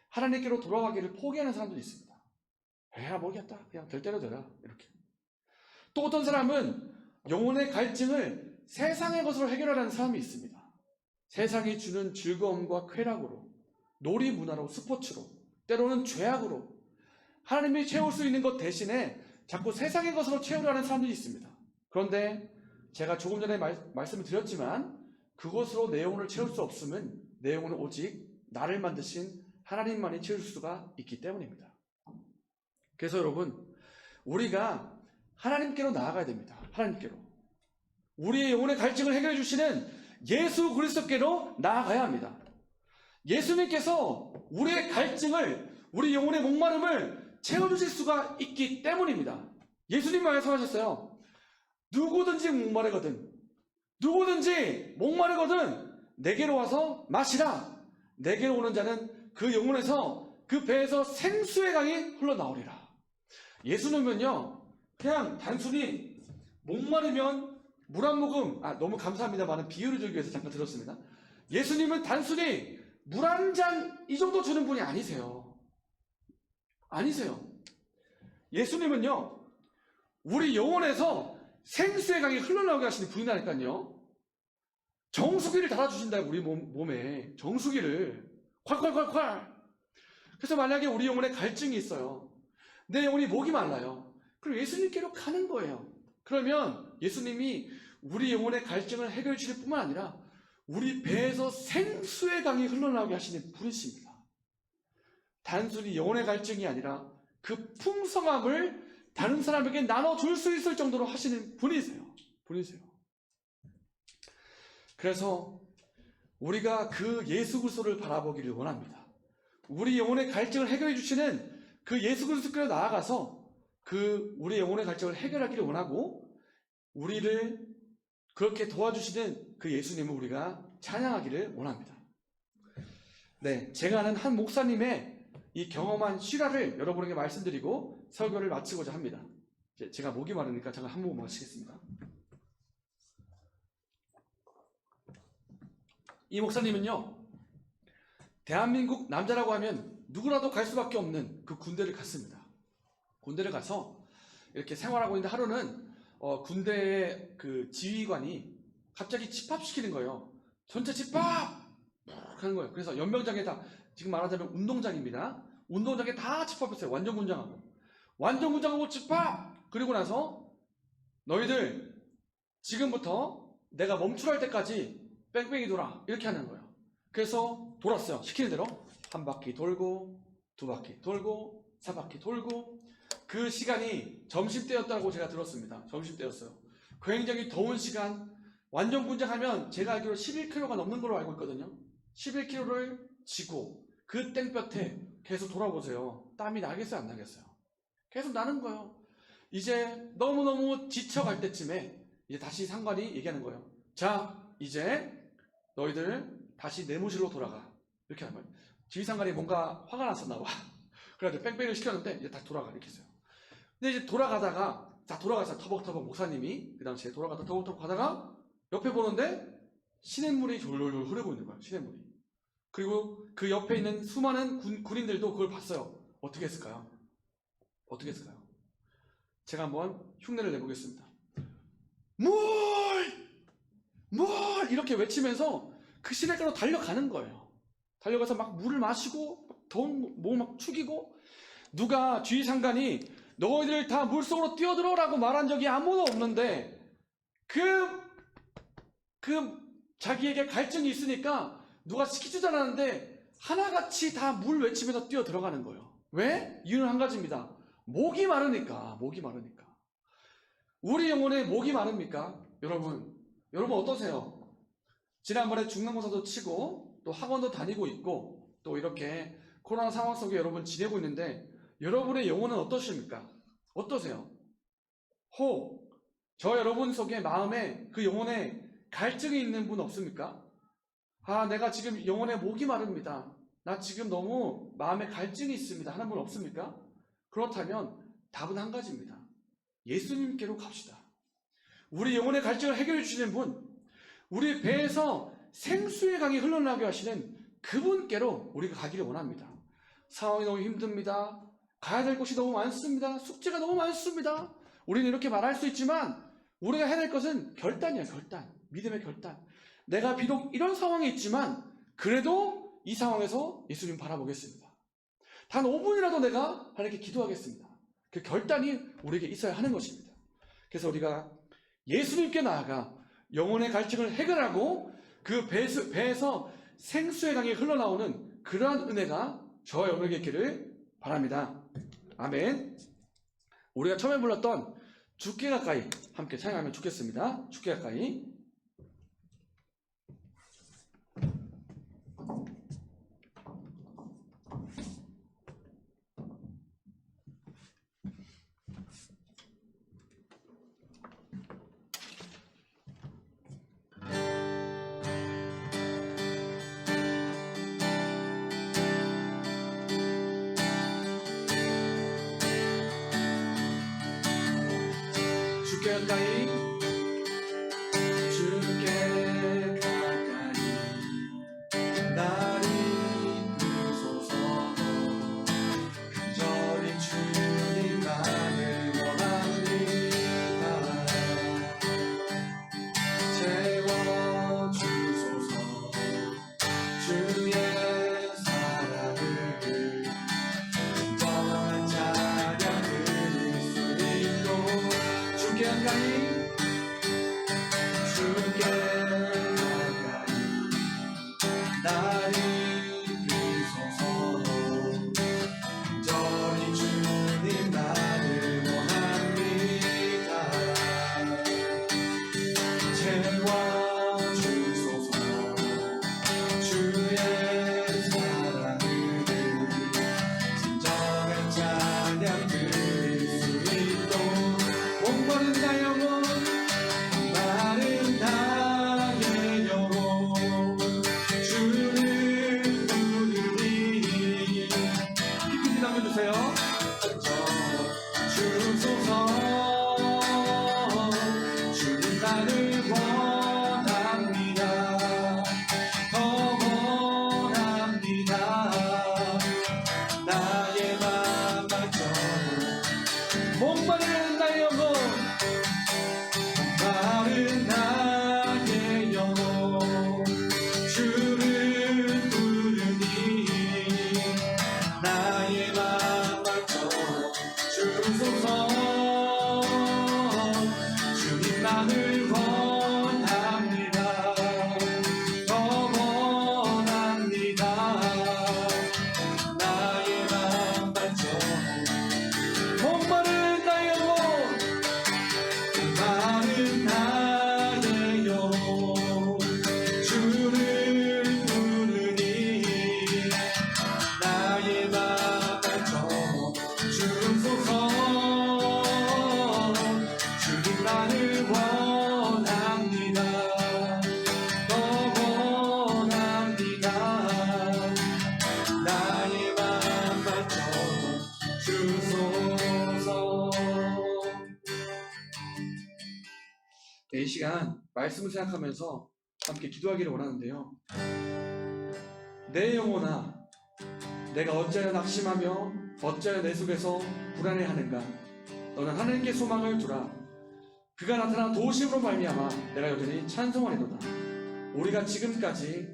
S1: 하나님께로 돌아가기를 포기하는 사람들이 있습니다. 에이 모르겠다, 그냥 될 대로 되라, 이렇게. 또 어떤 사람은 영혼의 갈증을 세상의 것으로 해결하려는 사람이 있습니다. 세상이 주는 즐거움과 쾌락으로, 놀이 문화로, 스포츠로, 때로는 죄악으로 하나님이 채울 수 있는 것 대신에 자꾸 세상의 것으로 채우려는 사람들이 있습니다. 그런데 제가 조금 전에 말씀을 드렸지만 그것으로 내 영혼을 채울 수 없음은 내 영혼은 오직 나를 만드신 하나님만이 채울 수가 있기 때문입니다. 그래서 여러분, 우리가 하나님께로 나아가야 됩니다. 하나님께로. 우리의 영혼의 갈증을 해결해 주시는 예수 그리스도께로 나아가야 합니다. 예수님께서 우리의 갈증을, 우리 영혼의 목마름을 채워주실 수가 있기 때문입니다. 예수님 말씀하셨어요. 누구든지 목마르거든 내게로 와서 마시라. 내게로 오는 자는 그 영혼에서, 그 배에서 생수의 강이 흘러나오리라. 예수님은요 그냥 단순히 목마르면 물 한 모금, 너무 감사합니다만은 비유를 들기 위해서 잠깐 들었습니다. 예수님은 단순히 물 한 잔 이 정도 주는 분이 아니세요. 아니세요. 예수님은요, 우리 영혼에서 생수의 강이 흘러나오게 하시는 분이라니까요. 정수기를 달아주신다, 우리 몸에. 정수기를. 콸콸콸콸. 그래서 만약에 우리 영혼에 갈증이 있어요. 내 영혼이 목이 말라요. 그럼 예수님께로 가는 거예요. 그러면 예수님이 우리 영혼의 갈증을 해결해 주실 뿐만 아니라 우리 배에서 생수의 강이 흘러나오게 하시는 분이십니다. 단순히 영혼의 갈증이 아니라 그 풍성함을 다른 사람에게 나눠줄 수 있을 정도로 하시는 분이세요. 그래서 우리가 그 예수 그리스도를 바라보기를 원합니다. 우리 영혼의 갈증을 해결해 주시는 그 예수 그리스도께로 나아가서 그 우리 영혼의 갈증을 해결하기를 원하고, 우리를 그렇게 도와주시는 그 예수님을 우리가 찬양하기를 원합니다. 네, 제가 아는 한 목사님의 이 경험한 실화를 여러분에게 말씀드리고 설교를 마치고자 합니다. 제가 목이 마르니까 잠깐 한 모금 마시겠습니다. 이 목사님은요, 대한민국 남자라고 하면 누구라도 갈 수밖에 없는 그 군대를 갔습니다. 군대를 가서 이렇게 생활하고 있는데 하루는 군대의 그 지휘관이 갑자기 집합시키는 거예요. 전체 집합! 하는 거예요. 그래서 연병장에 다, 지금 말하자면 운동장입니다. 운동장에 다 집합했어요. 완전 군장하고 집합! 그리고 나서 너희들 지금부터 내가 멈추라 할 때까지 뺑뺑이 돌아, 이렇게 하는 거예요. 그래서 돌았어요. 시키는 대로 한 바퀴 돌고, 두 바퀴 돌고, 세 바퀴 돌고. 그 시간이 점심때였다고 제가 들었습니다. 점심때였어요. 굉장히 더운 시간. 완전 군장하면 제가 알기로 11km가 넘는 걸로 알고 있거든요. 11km를 지고 그 땡볕에 계속 돌아보세요. 땀이 나겠어요, 안 나겠어요? 계속 나는 거예요. 이제 너무너무 지쳐갈 때쯤에 이제 다시 상관이 얘기하는 거예요. 자, 이제 너희들 다시 내무실로 돌아가. 이렇게 하는 거예요. 지휘상관이 뭔가 화가 났었나 봐. 그래가지고 뺑뺑이를 시켰는데 이제 다시 돌아가, 이렇게 했어요. 근데 이제 돌아가다가 다 돌아가서 터벅터벅 목사님이 그 당시에 돌아가다 터벅터벅 하다가 옆에 보는데 시냇물이 졸졸졸 흐르고 있는 거예요. 시냇물이. 그리고 그 옆에 있는 수많은 군인들도 그걸 봤어요. 어떻게 했을까요? 제가 한번 흉내를 내보겠습니다. 물! 이렇게 외치면서 그 시냇가로 달려가는 거예요. 달려가서 막 물을 마시고 더운 몸 막 축이고, 누가 지휘상관이 너희들 다 물속으로 뛰어들어라고 말한 적이 아무도 없는데 자기에게 갈증이 있으니까 누가 시키지도 않았는데 하나같이 다 물 외치면서 뛰어 들어가는 거예요. 왜? 이유는 한 가지입니다. 목이 마르니까. 우리 영혼에 목이 마릅니까? 여러분 어떠세요? 지난번에 중간고사도 치고 또 학원도 다니고 있고 또 이렇게 코로나 상황 속에 여러분 지내고 있는데 여러분의 영혼은 어떠십니까? 어떠세요? 저 여러분 속에 마음에 그 영혼에 갈증이 있는 분 없습니까? 아, 내가 지금 영혼에 목이 마릅니다. 나 지금 너무 마음에 갈증이 있습니다. 하는 분 없습니까? 그렇다면 답은 한 가지입니다. 예수님께로 갑시다. 우리 영혼의 갈증을 해결해 주시는 분, 우리 배에서 생수의 강이 흘러나오게 하시는 그분께로 우리가 가기를 원합니다. 상황이 너무 힘듭니다. 가야 될 곳이 너무 많습니다. 숙제가 너무 많습니다. 우리는 이렇게 말할 수 있지만 우리가 해야 될 것은 결단이야, 결단. 믿음의 결단. 내가 비록 이런 상황에 있지만 그래도 이 상황에서 예수님 바라보겠습니다. 단 5분이라도 내가 하나님께 기도하겠습니다. 그 결단이 우리에게 있어야 하는 것입니다. 그래서 우리가 예수님께 나아가 영혼의 갈증을 해결하고 그 배에서 생수의 강이 흘러나오는 그러한 은혜가 저와 여러분에게 있기를 바랍니다. 아멘. 우리가 처음에 불렀던 죽게 가까이 함께 찬양하면 좋겠습니다. 죽게 가까이. 죽게 가까이, 죽게 가까이 나를 이끄소서. 간절히 말씀을 생각하면서 함께 기도하기를 원하는데요. 내 영혼아, 내가 어찌하여 낙심하며 어찌하여 내 속에서 불안해하는가? 너는 하나님께 소망을 두라. 그가 나타나 도우심으로 말미암아 내가 여전히 찬송하리로다. 우리가 지금까지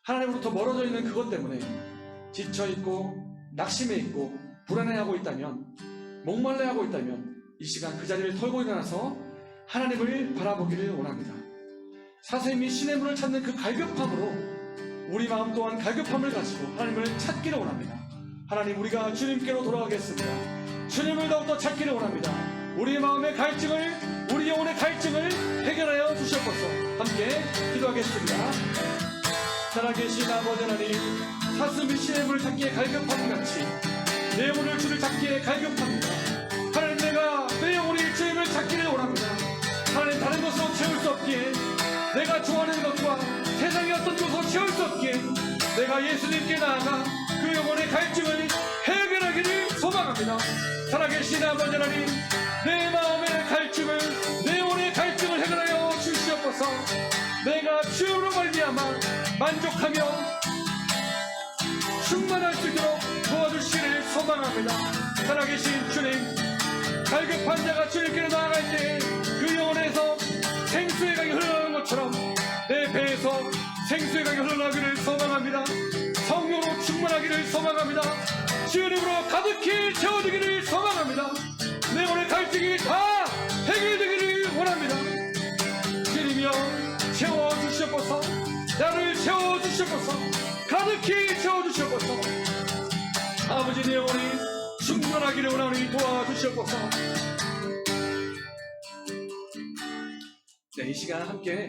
S1: 하나님으로부터 멀어져 있는 그것 때문에 지쳐있고 낙심해 있고 불안해하고 있다면, 목말라하고 있다면 이 시간 그 자리를 털고 일어나서 하나님을 바라보기를 원합니다. 사슴이 신의 문을 찾는 그 갈급함으로 우리 마음 또한 갈급함을 가지고 하나님을 찾기를 원합니다. 하나님, 우리가 주님께로 돌아가겠습니다. 주님을 더욱더 찾기를 원합니다. 우리의 마음의 갈증을, 우리 영혼의 갈증을 해결하여 주시옵소서. 함께 기도하겠습니다. 살아계신 아버지 하나님, 사슴이 신의 문을 찾기에 갈급함 같이 내 영혼을 주를 찾기에 갈급합니다. 하나님, 내가 내 영혼이 주님을 찾기를 원합니다. 하나님, 다른 것으로 채울 수 없기에, 내가 좋아하는 것과 세상의 어떤 것으로 채울 수 없기에 내가 예수님께 나아가 그 영혼의 갈증을 해결하기를 소망합니다. 살아계신 아버지 하나님, 내 마음의 갈증을, 내 영혼의 갈증을 해결하여 주시옵소서. 내가 주님으로 말미암아 만족하며 충만할 수 있도록 도와주시기를 소망합니다. 살아계신 주님, 갈급한 자가 주님께로 나아갈 때 그 영혼에서 생수의 강이 흘러나오는 것처럼 내 배에서 생수의 강이 흘러나오기를 소망합니다. 성령으로 충만하기를 소망합니다. 주님으로 가득히 채워지기를 소망합니다. 내 영혼의 갈증이 다 해결되기를 원합니다. 주님이여, 채워주시옵소서. 나를 채워주시옵소서. 가득히 채워주시옵소서. 아버지, 내 영혼이 충만하기를 원하니 도와주시옵소서. 네, 이 시간 함께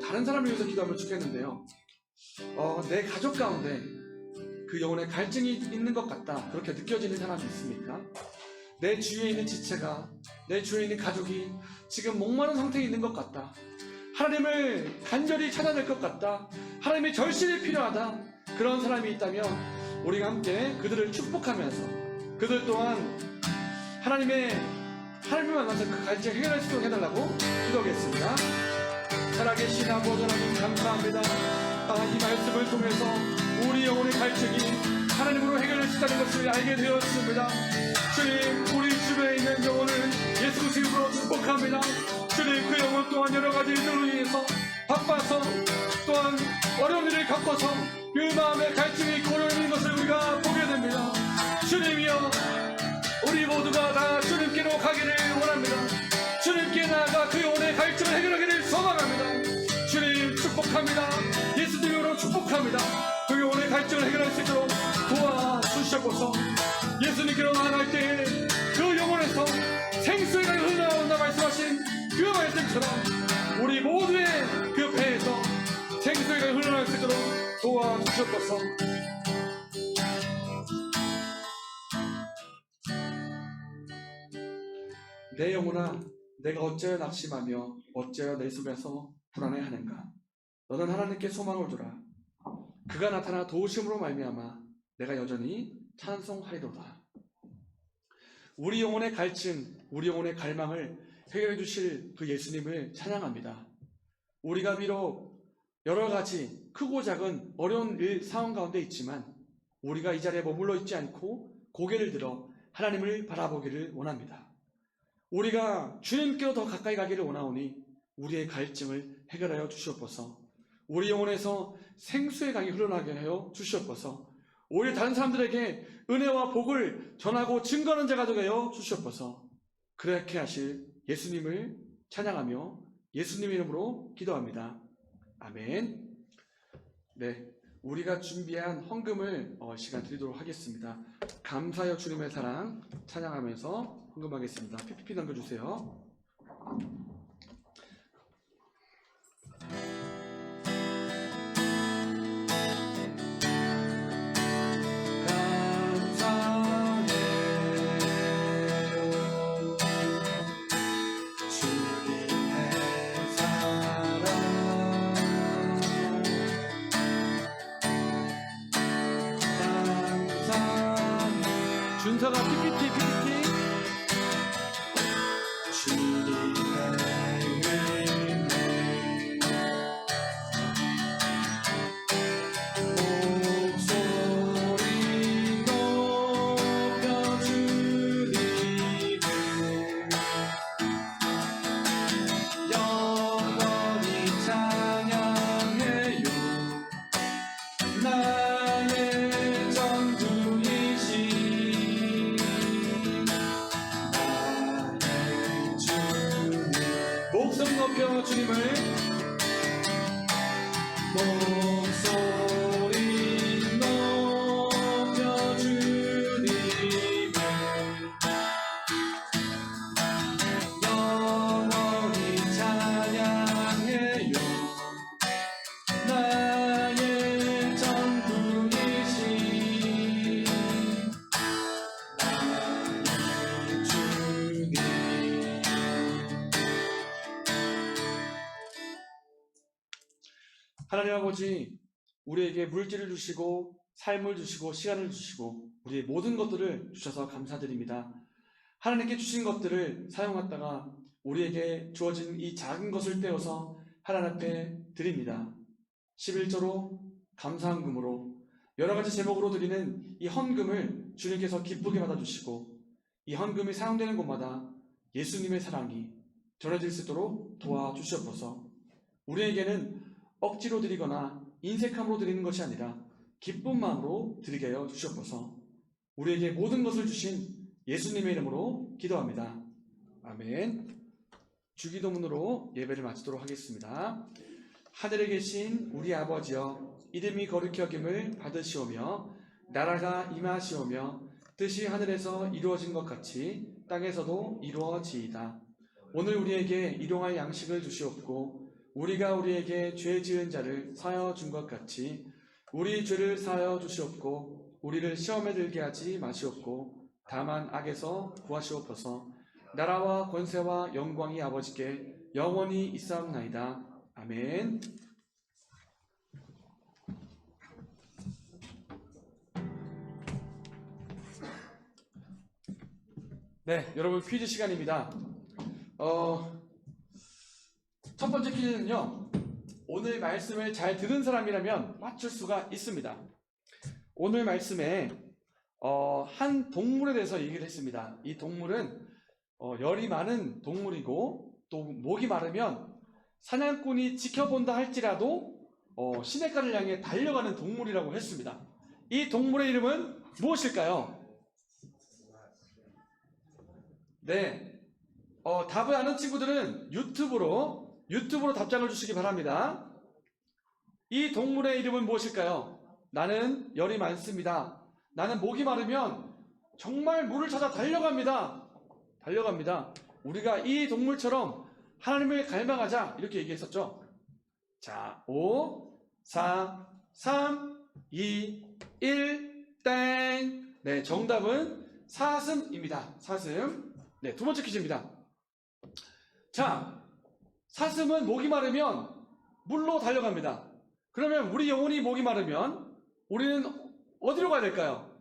S1: 다른 사람을 위해서 기도하면 좋겠는데요. 내 가족 가운데 그 영혼의 갈증이 있는 것 같다, 그렇게 느껴지는 사람이 있습니까? 내 주위에 있는 지체가, 내 주위에 있는 가족이 지금 목마른 상태에 있는 것 같다, 하나님을 간절히 찾아야 될 것 같다, 하나님의 절실히 필요하다, 그런 사람이 있다면 우리가 함께 그들을 축복하면서 그들 또한 하나님을 만나서 그 갈증을 해결할 수 있도록 해달라고 기도하겠습니다. 살아계신 아버지 하나님, 감사합니다. 이 말씀을 통해서 우리 영혼의 갈증이 하나님으로 해결될 수 있다는 것을 알게 되었습니다. 주님, 우리 주변에 있는 영혼을 예수 그리스도로 축복합니다. 주님, 그 영혼 또한 여러 가지 일들로 인해서 바빠서 또한 어려운 일을 겪어서 그 마음의 갈증이 고려있는 것을 우리가 보게 됩니다. 주님이여, 우리 모두가 다 주님께로 가기를 원합니다. 주님께 나아가 그 영혼의 갈증을 해결하기를 소망합니다. 주님, 축복합니다. 예수님으로 축복합니다. 그 영혼의 갈증을 해결할 수 있도록 도와주시옵소서. 예수님께로 나아갈 때 그 영혼에서 생수의 강이 흘러나온다 말씀하신 그 말씀처럼 우리 모두의 그 배에서 생수의 강이 흘러나올 수 있도록 도와주시옵소서. 내 영혼아, 내가 어찌하여 낙심하며 어찌하여 내 속에서 불안해하는가? 너는 하나님께 소망을 두라. 그가 나타나 도우심으로 말미암아 내가 여전히 찬송하리로다. 우리 영혼의 갈증, 우리 영혼의 갈망을 해결해 주실 그 예수님을 찬양합니다. 우리가 비록 여러 가지 크고 작은 어려운 상황 가운데 있지만 우리가 이 자리에 머물러 있지 않고 고개를 들어 하나님을 바라보기를 원합니다. 우리가 주님께로 더 가까이 가기를 원하오니 우리의 갈증을 해결하여 주시옵소서. 우리 영혼에서 생수의 강이 흘러나게 하여 주시옵소서. 오히려 다른 사람들에게 은혜와 복을 전하고 증거하는 자가 되게 하여 주시옵소서. 그렇게 하실 예수님을 찬양하며 예수님 이름으로 기도합니다. 아멘. 네, 우리가 준비한 헌금을 시간 드리도록 하겠습니다. 감사하여 주님의 사랑 찬양하면서 헌금하겠습니다. PPP 넘겨주세요. 준서가 PPT 주님의 은혜 목소리 높여 주님을 영원히 찬양해요. 나의 전부이신 나의 주님. 하나님 아버지, 우리에게 물질을 주시고 삶을 주시고 시간을 주시고 우리의 모든 것들을 주셔서 감사드립니다. 하나님께 주신 것들을 사용하다가 우리에게 주어진 이 작은 것을 떼어서 하나님 앞에 드립니다. 11조로 감사함금으로 여러 가지 제목으로 드리는 이 헌금을 주님께서 기쁘게 받아주시고 이 헌금이 사용되는 곳마다 예수님의 사랑이 전해질 수 있도록 도와주시옵소서. 우리에게는 억지로 드리거나 인색함으로 드리는 것이 아니라 기쁜 마음으로 드리게 하여 주시옵소서. 우리에게 모든 것을 주신 예수님의 이름으로 기도합니다. 아멘. 주기도문으로 예배를 마치도록 하겠습니다. 하늘에 계신 우리 아버지여, 이름이 거룩히 여김을 받으시오며 나라가 임하시오며 뜻이 하늘에서 이루어진 것 같이 땅에서도 이루어지이다. 오늘 우리에게 일용할 양식을 주시옵고 우리가 우리에게 죄 지은 자를 사하여 준 것 같이 우리 죄를 사하여 주시옵고 우리를 시험에 들게 하지 마시옵고 다만 악에서 구하시옵소서. 나라와 권세와 영광이 아버지께 영원히 있사옵나이다. 아멘. 네, 여러분 퀴즈 시간입니다. 첫 번째 퀴즈는요, 오늘 말씀을 잘 들은 사람이라면 맞출 수가 있습니다. 오늘 말씀에 한 동물에 대해서 얘기를 했습니다. 이 동물은 열이 많은 동물이고 또 목이 마르면 사냥꾼이 지켜본다 할지라도 시냇가를 향해 달려가는 동물이라고 했습니다. 이 동물의 이름은 무엇일까요? 네, 답을 아는 친구들은 유튜브로 답장을 주시기 바랍니다. 이 동물의 이름은 무엇일까요? 나는 열이 많습니다. 나는 목이 마르면 정말 물을 찾아 달려갑니다. 우리가 이 동물처럼 하나님을 갈망하자 이렇게 얘기했었죠. 자, 5, 4, 3, 2, 1, 땡. 네, 정답은 사슴입니다. 사슴. 네, 두 번째 퀴즈입니다. 자, 사슴은 목이 마르면 물로 달려갑니다. 그러면 우리 영혼이 목이 마르면 우리는 어디로 가야 될까요?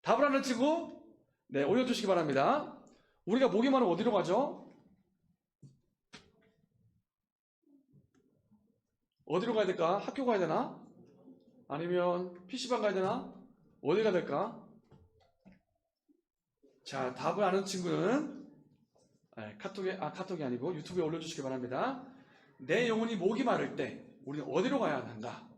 S1: 답을 아는 친구, 네, 올려주시기 바랍니다. 우리가 목이 마르면 어디로 가죠? 어디로 가야 될까? 학교 가야 되나? 아니면 PC방 가야 되나? 어디 가야 될까? 자, 답을 아는 친구는 카톡이 아니고 유튜브에 올려주시기 바랍니다. 내 영혼이 목이 마를 때 우리는 어디로 가야 하는가?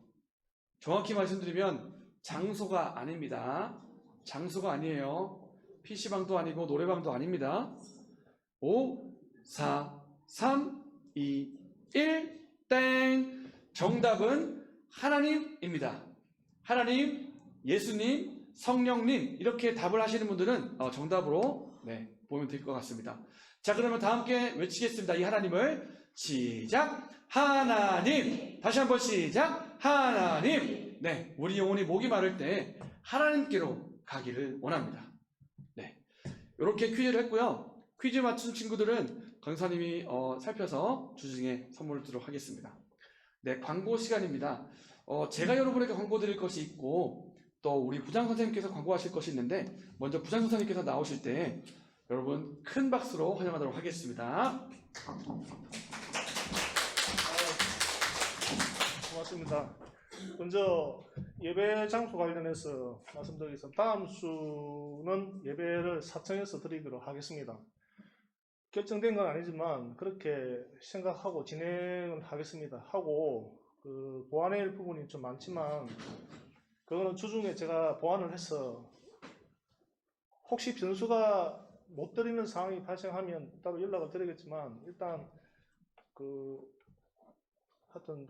S1: 정확히 말씀드리면 장소가 아닙니다. 장소가 아니에요. PC방도 아니고 노래방도 아닙니다. 5, 4, 3, 2, 1, 땡! 정답은 하나님입니다. 하나님, 예수님, 성령님 이렇게 답을 하시는 분들은 정답으로 보면 될 것 같습니다. 자, 그러면 다 함께 외치겠습니다. 이 하나님을 시작! 하나님! 다시 한번 시작! 하나님! 네, 우리 영혼이 목이 마를 때 하나님께로 가기를 원합니다. 네, 이렇게 퀴즈를 했고요. 퀴즈 맞춘 친구들은 강사님이 살펴서 주중에 선물을 드리도록 하겠습니다. 네, 광고 시간입니다. 제가 여러분에게 광고 드릴 것이 있고 또 우리 부장 선생님께서 광고하실 것이 있는데 먼저 부장 선생님께서 나오실 때 여러분 큰 박수로 환영하도록 하겠습니다.
S2: 고맙습니다. 먼저 예배 장소 관련해서 말씀드리겠습니다. 다음 주는 예배를 사청에서 드리기로 하겠습니다. 결정된 건 아니지만 그렇게 생각하고 진행을 하겠습니다. 하고 보완해야 할 부분이 좀 많지만 그거는 주중에 제가 보완을 해서 혹시 변수가 못 드리는 상황이 발생하면 따로 연락을 드리겠지만 일단 하여튼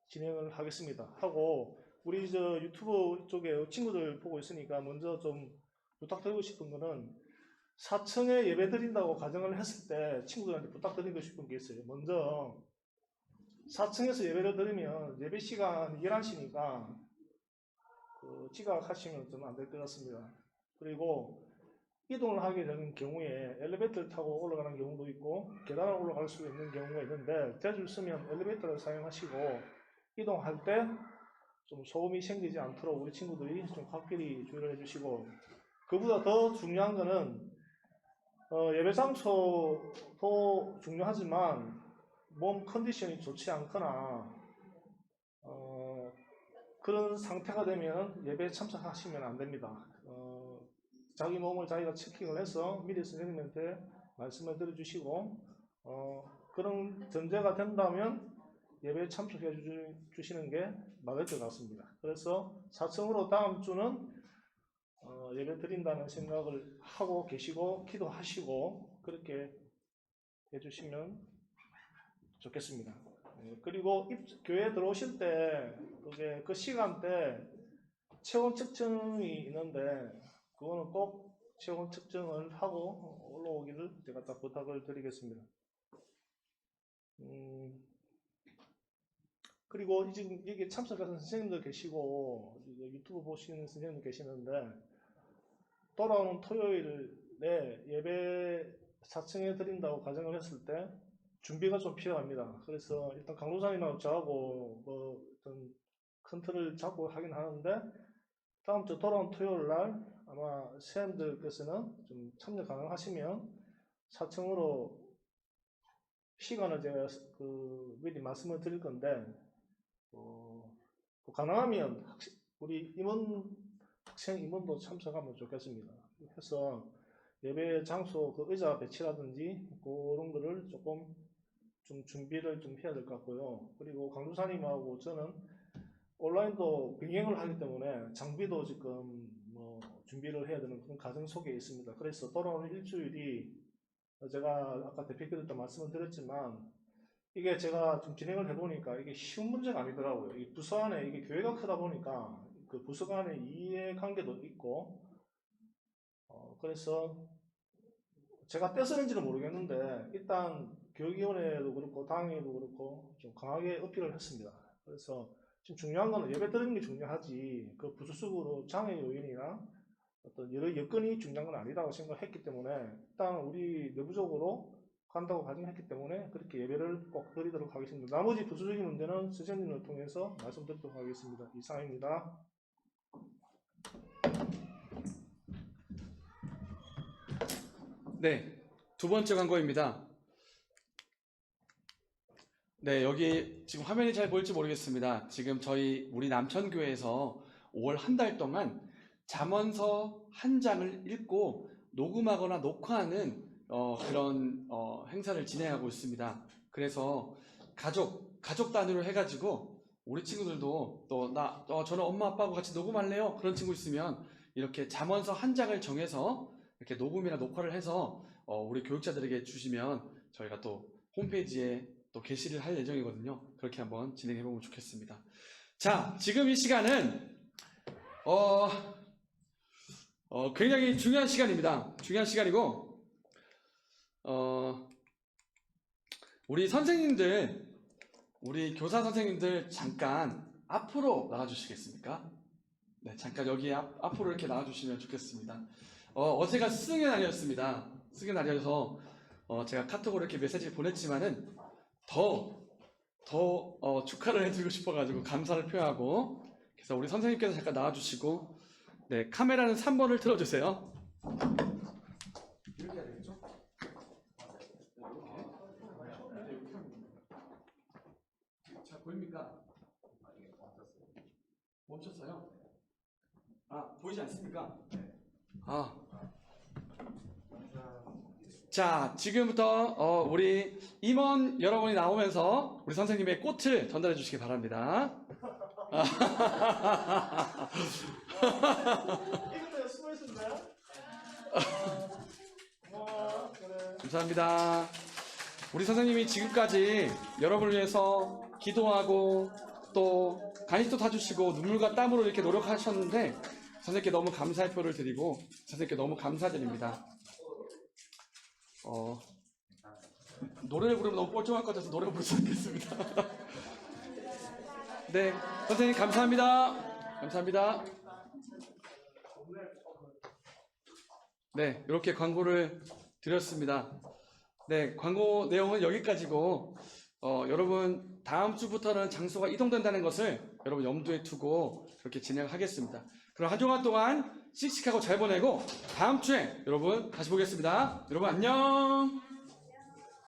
S2: 진행을 하겠습니다. 하고 우리 저 유튜브 쪽에 친구들 보고 있으니까 먼저 좀 부탁드리고 싶은 거는 4층에 예배 드린다고 가정을 했을 때 친구들한테 부탁드리고 싶은 게 있어요. 먼저 4층에서 예배를 드리면 예배 시간 11시니까 지각하시면 좀 안 될 것 같습니다. 그리고 이동을 하게 되는 경우에 엘리베이터를 타고 올라가는 경우도 있고 계단을 올라갈 수 있는 경우가 있는데 대줄 쓰면 엘리베이터를 사용하시고 이동할 때 좀 소음이 생기지 않도록 우리 친구들이 좀 확실히 주의를 해주시고, 그보다 더 중요한 거는 예배 장소도 중요하지만 몸 컨디션이 좋지 않거나 그런 상태가 되면 예배에 참석하시면 안 됩니다. 자기 몸을 자기가 체킹을 해서 미리 선생님한테 말씀을 드려주시고 그런 전제가 된다면 예배에 참석해 주시는 게 맞을 것 같습니다. 그래서 4층으로 다음 주는 예배 드린다는 생각을 하고 계시고 기도하시고 그렇게 해주시면 좋겠습니다. 그리고 교회에 들어오실 때 그게 그 시간대 체온 측정이 있는데 그거는 꼭 체온 측정을 하고 올라오기를 제가 딱 부탁을 드리겠습니다. 그리고 지금 여기 참석하신 선생님들 계시고 유튜브 보시는 선생님들 계시는데 돌아오는 토요일에 예배 4층에 드린다고 가정을 했을 때 준비가 좀 필요합니다. 그래서 일단 강도사님하고 저하고 어떤 큰 틀을 잡고 하긴 하는데 다음 주 돌아온 토요일 날 아마 선생님들께서는 좀 참여 가능하시면 4층으로 시간을 제가 미리 말씀을 드릴 건데 가능하면 우리 학생 임원도 참석하면 좋겠습니다. 해서 예배 장소 의자 배치라든지 그런 거를 조금 좀 준비를 좀 해야 될 것 같고요. 그리고 강도사님하고 저는 온라인도 병행을 하기 때문에 장비도 지금 준비를 해야 되는 그런 과정 속에 있습니다. 그래서 돌아오는 일주일이 제가 아까 대표님들도 말씀을 드렸지만 이게 제가 좀 진행을 해보니까 이게 쉬운 문제가 아니더라고요. 이 부서 안에 이게 교회가 크다 보니까 그 부서 간의 이해관계도 있고 그래서 제가 떼쓰는지는 모르겠는데 일단 교육위원회도 그렇고 당회도 그렇고 좀 강하게 어필을 했습니다. 그래서 지금 중요한 거는 예배 드리는 게 중요하지 그 부수적으로 장애 요인이나 어떤 여러 여건이 중요한 건 아니라고 생각했기 때문에 일단 우리 내부적으로 간다고 가정했기 때문에 그렇게 예배를 꼭 드리도록 하겠습니다. 나머지 부수적인 문제는 선생님을 통해서 말씀드리도록 하겠습니다. 이상입니다.
S1: 네, 두 번째 광고입니다. 네, 여기 지금 화면이 잘 보일지 모르겠습니다. 지금 우리 남천교회에서 5월 한 달 동안 잠언서 한 장을 읽고 녹음하거나 녹화하는 그런 행사를 진행하고 있습니다. 그래서 가족 단위로 해가지고 우리 친구들도 또 저는 엄마 아빠하고 같이 녹음할래요? 그런 친구 있으면 이렇게 잠언서 한 장을 정해서 이렇게 녹음이나 녹화를 해서 우리 교육자들에게 주시면 저희가 또 홈페이지에 또 게시를 할 예정이거든요. 그렇게 한번 진행해보면 좋겠습니다. 자, 지금 이 시간은 굉장히 중요한 시간입니다. 중요한 시간이고 우리 선생님들, 우리 교사 선생님들 잠깐 앞으로 나와주시겠습니까? 네, 잠깐 여기 앞으로 이렇게 나와주시면 좋겠습니다. 어제가 스승의 날이었습니다. 스승의 날이어서 제가 카톡으로 이렇게 메시지를 보냈지만은 더 축하를 해드리고 싶어가지고 감사를 표하고, 그래서 우리 선생님께서 잠깐 나와주시고, 네, 카메라는 3번을 틀어주세요. 이렇게 해야 되겠죠? 자, 보입니까? 멈췄어요? 보이지 않습니까? 자, 지금부터 우리 임원 여러분이 나오면서 우리 선생님의 꽃을 전달해 주시기 바랍니다.
S2: 이것도 수고했습니다.
S1: 감사합니다. 우리 선생님이 지금까지 여러분을 위해서 기도하고 또 간식도 사주시고 눈물과 땀으로 이렇게 노력하셨는데 선생님께 너무 감사의 표를 드리고 선생님께 너무 감사드립니다. 노래를 부르면 너무 뻘쭘할 것 같아서 노래 부르지 않겠습니다. 네, 선생님 감사합니다. 감사합니다. 네, 이렇게 광고를 드렸습니다. 네, 광고 내용은 여기까지고 여러분 다음 주부터는 장소가 이동된다는 것을 여러분 염두에 두고 그렇게 진행하겠습니다. 그럼 한 주간 동안 씩씩하고 잘 보내고 다음 주에 여러분 다시 보겠습니다. 여러분 안녕.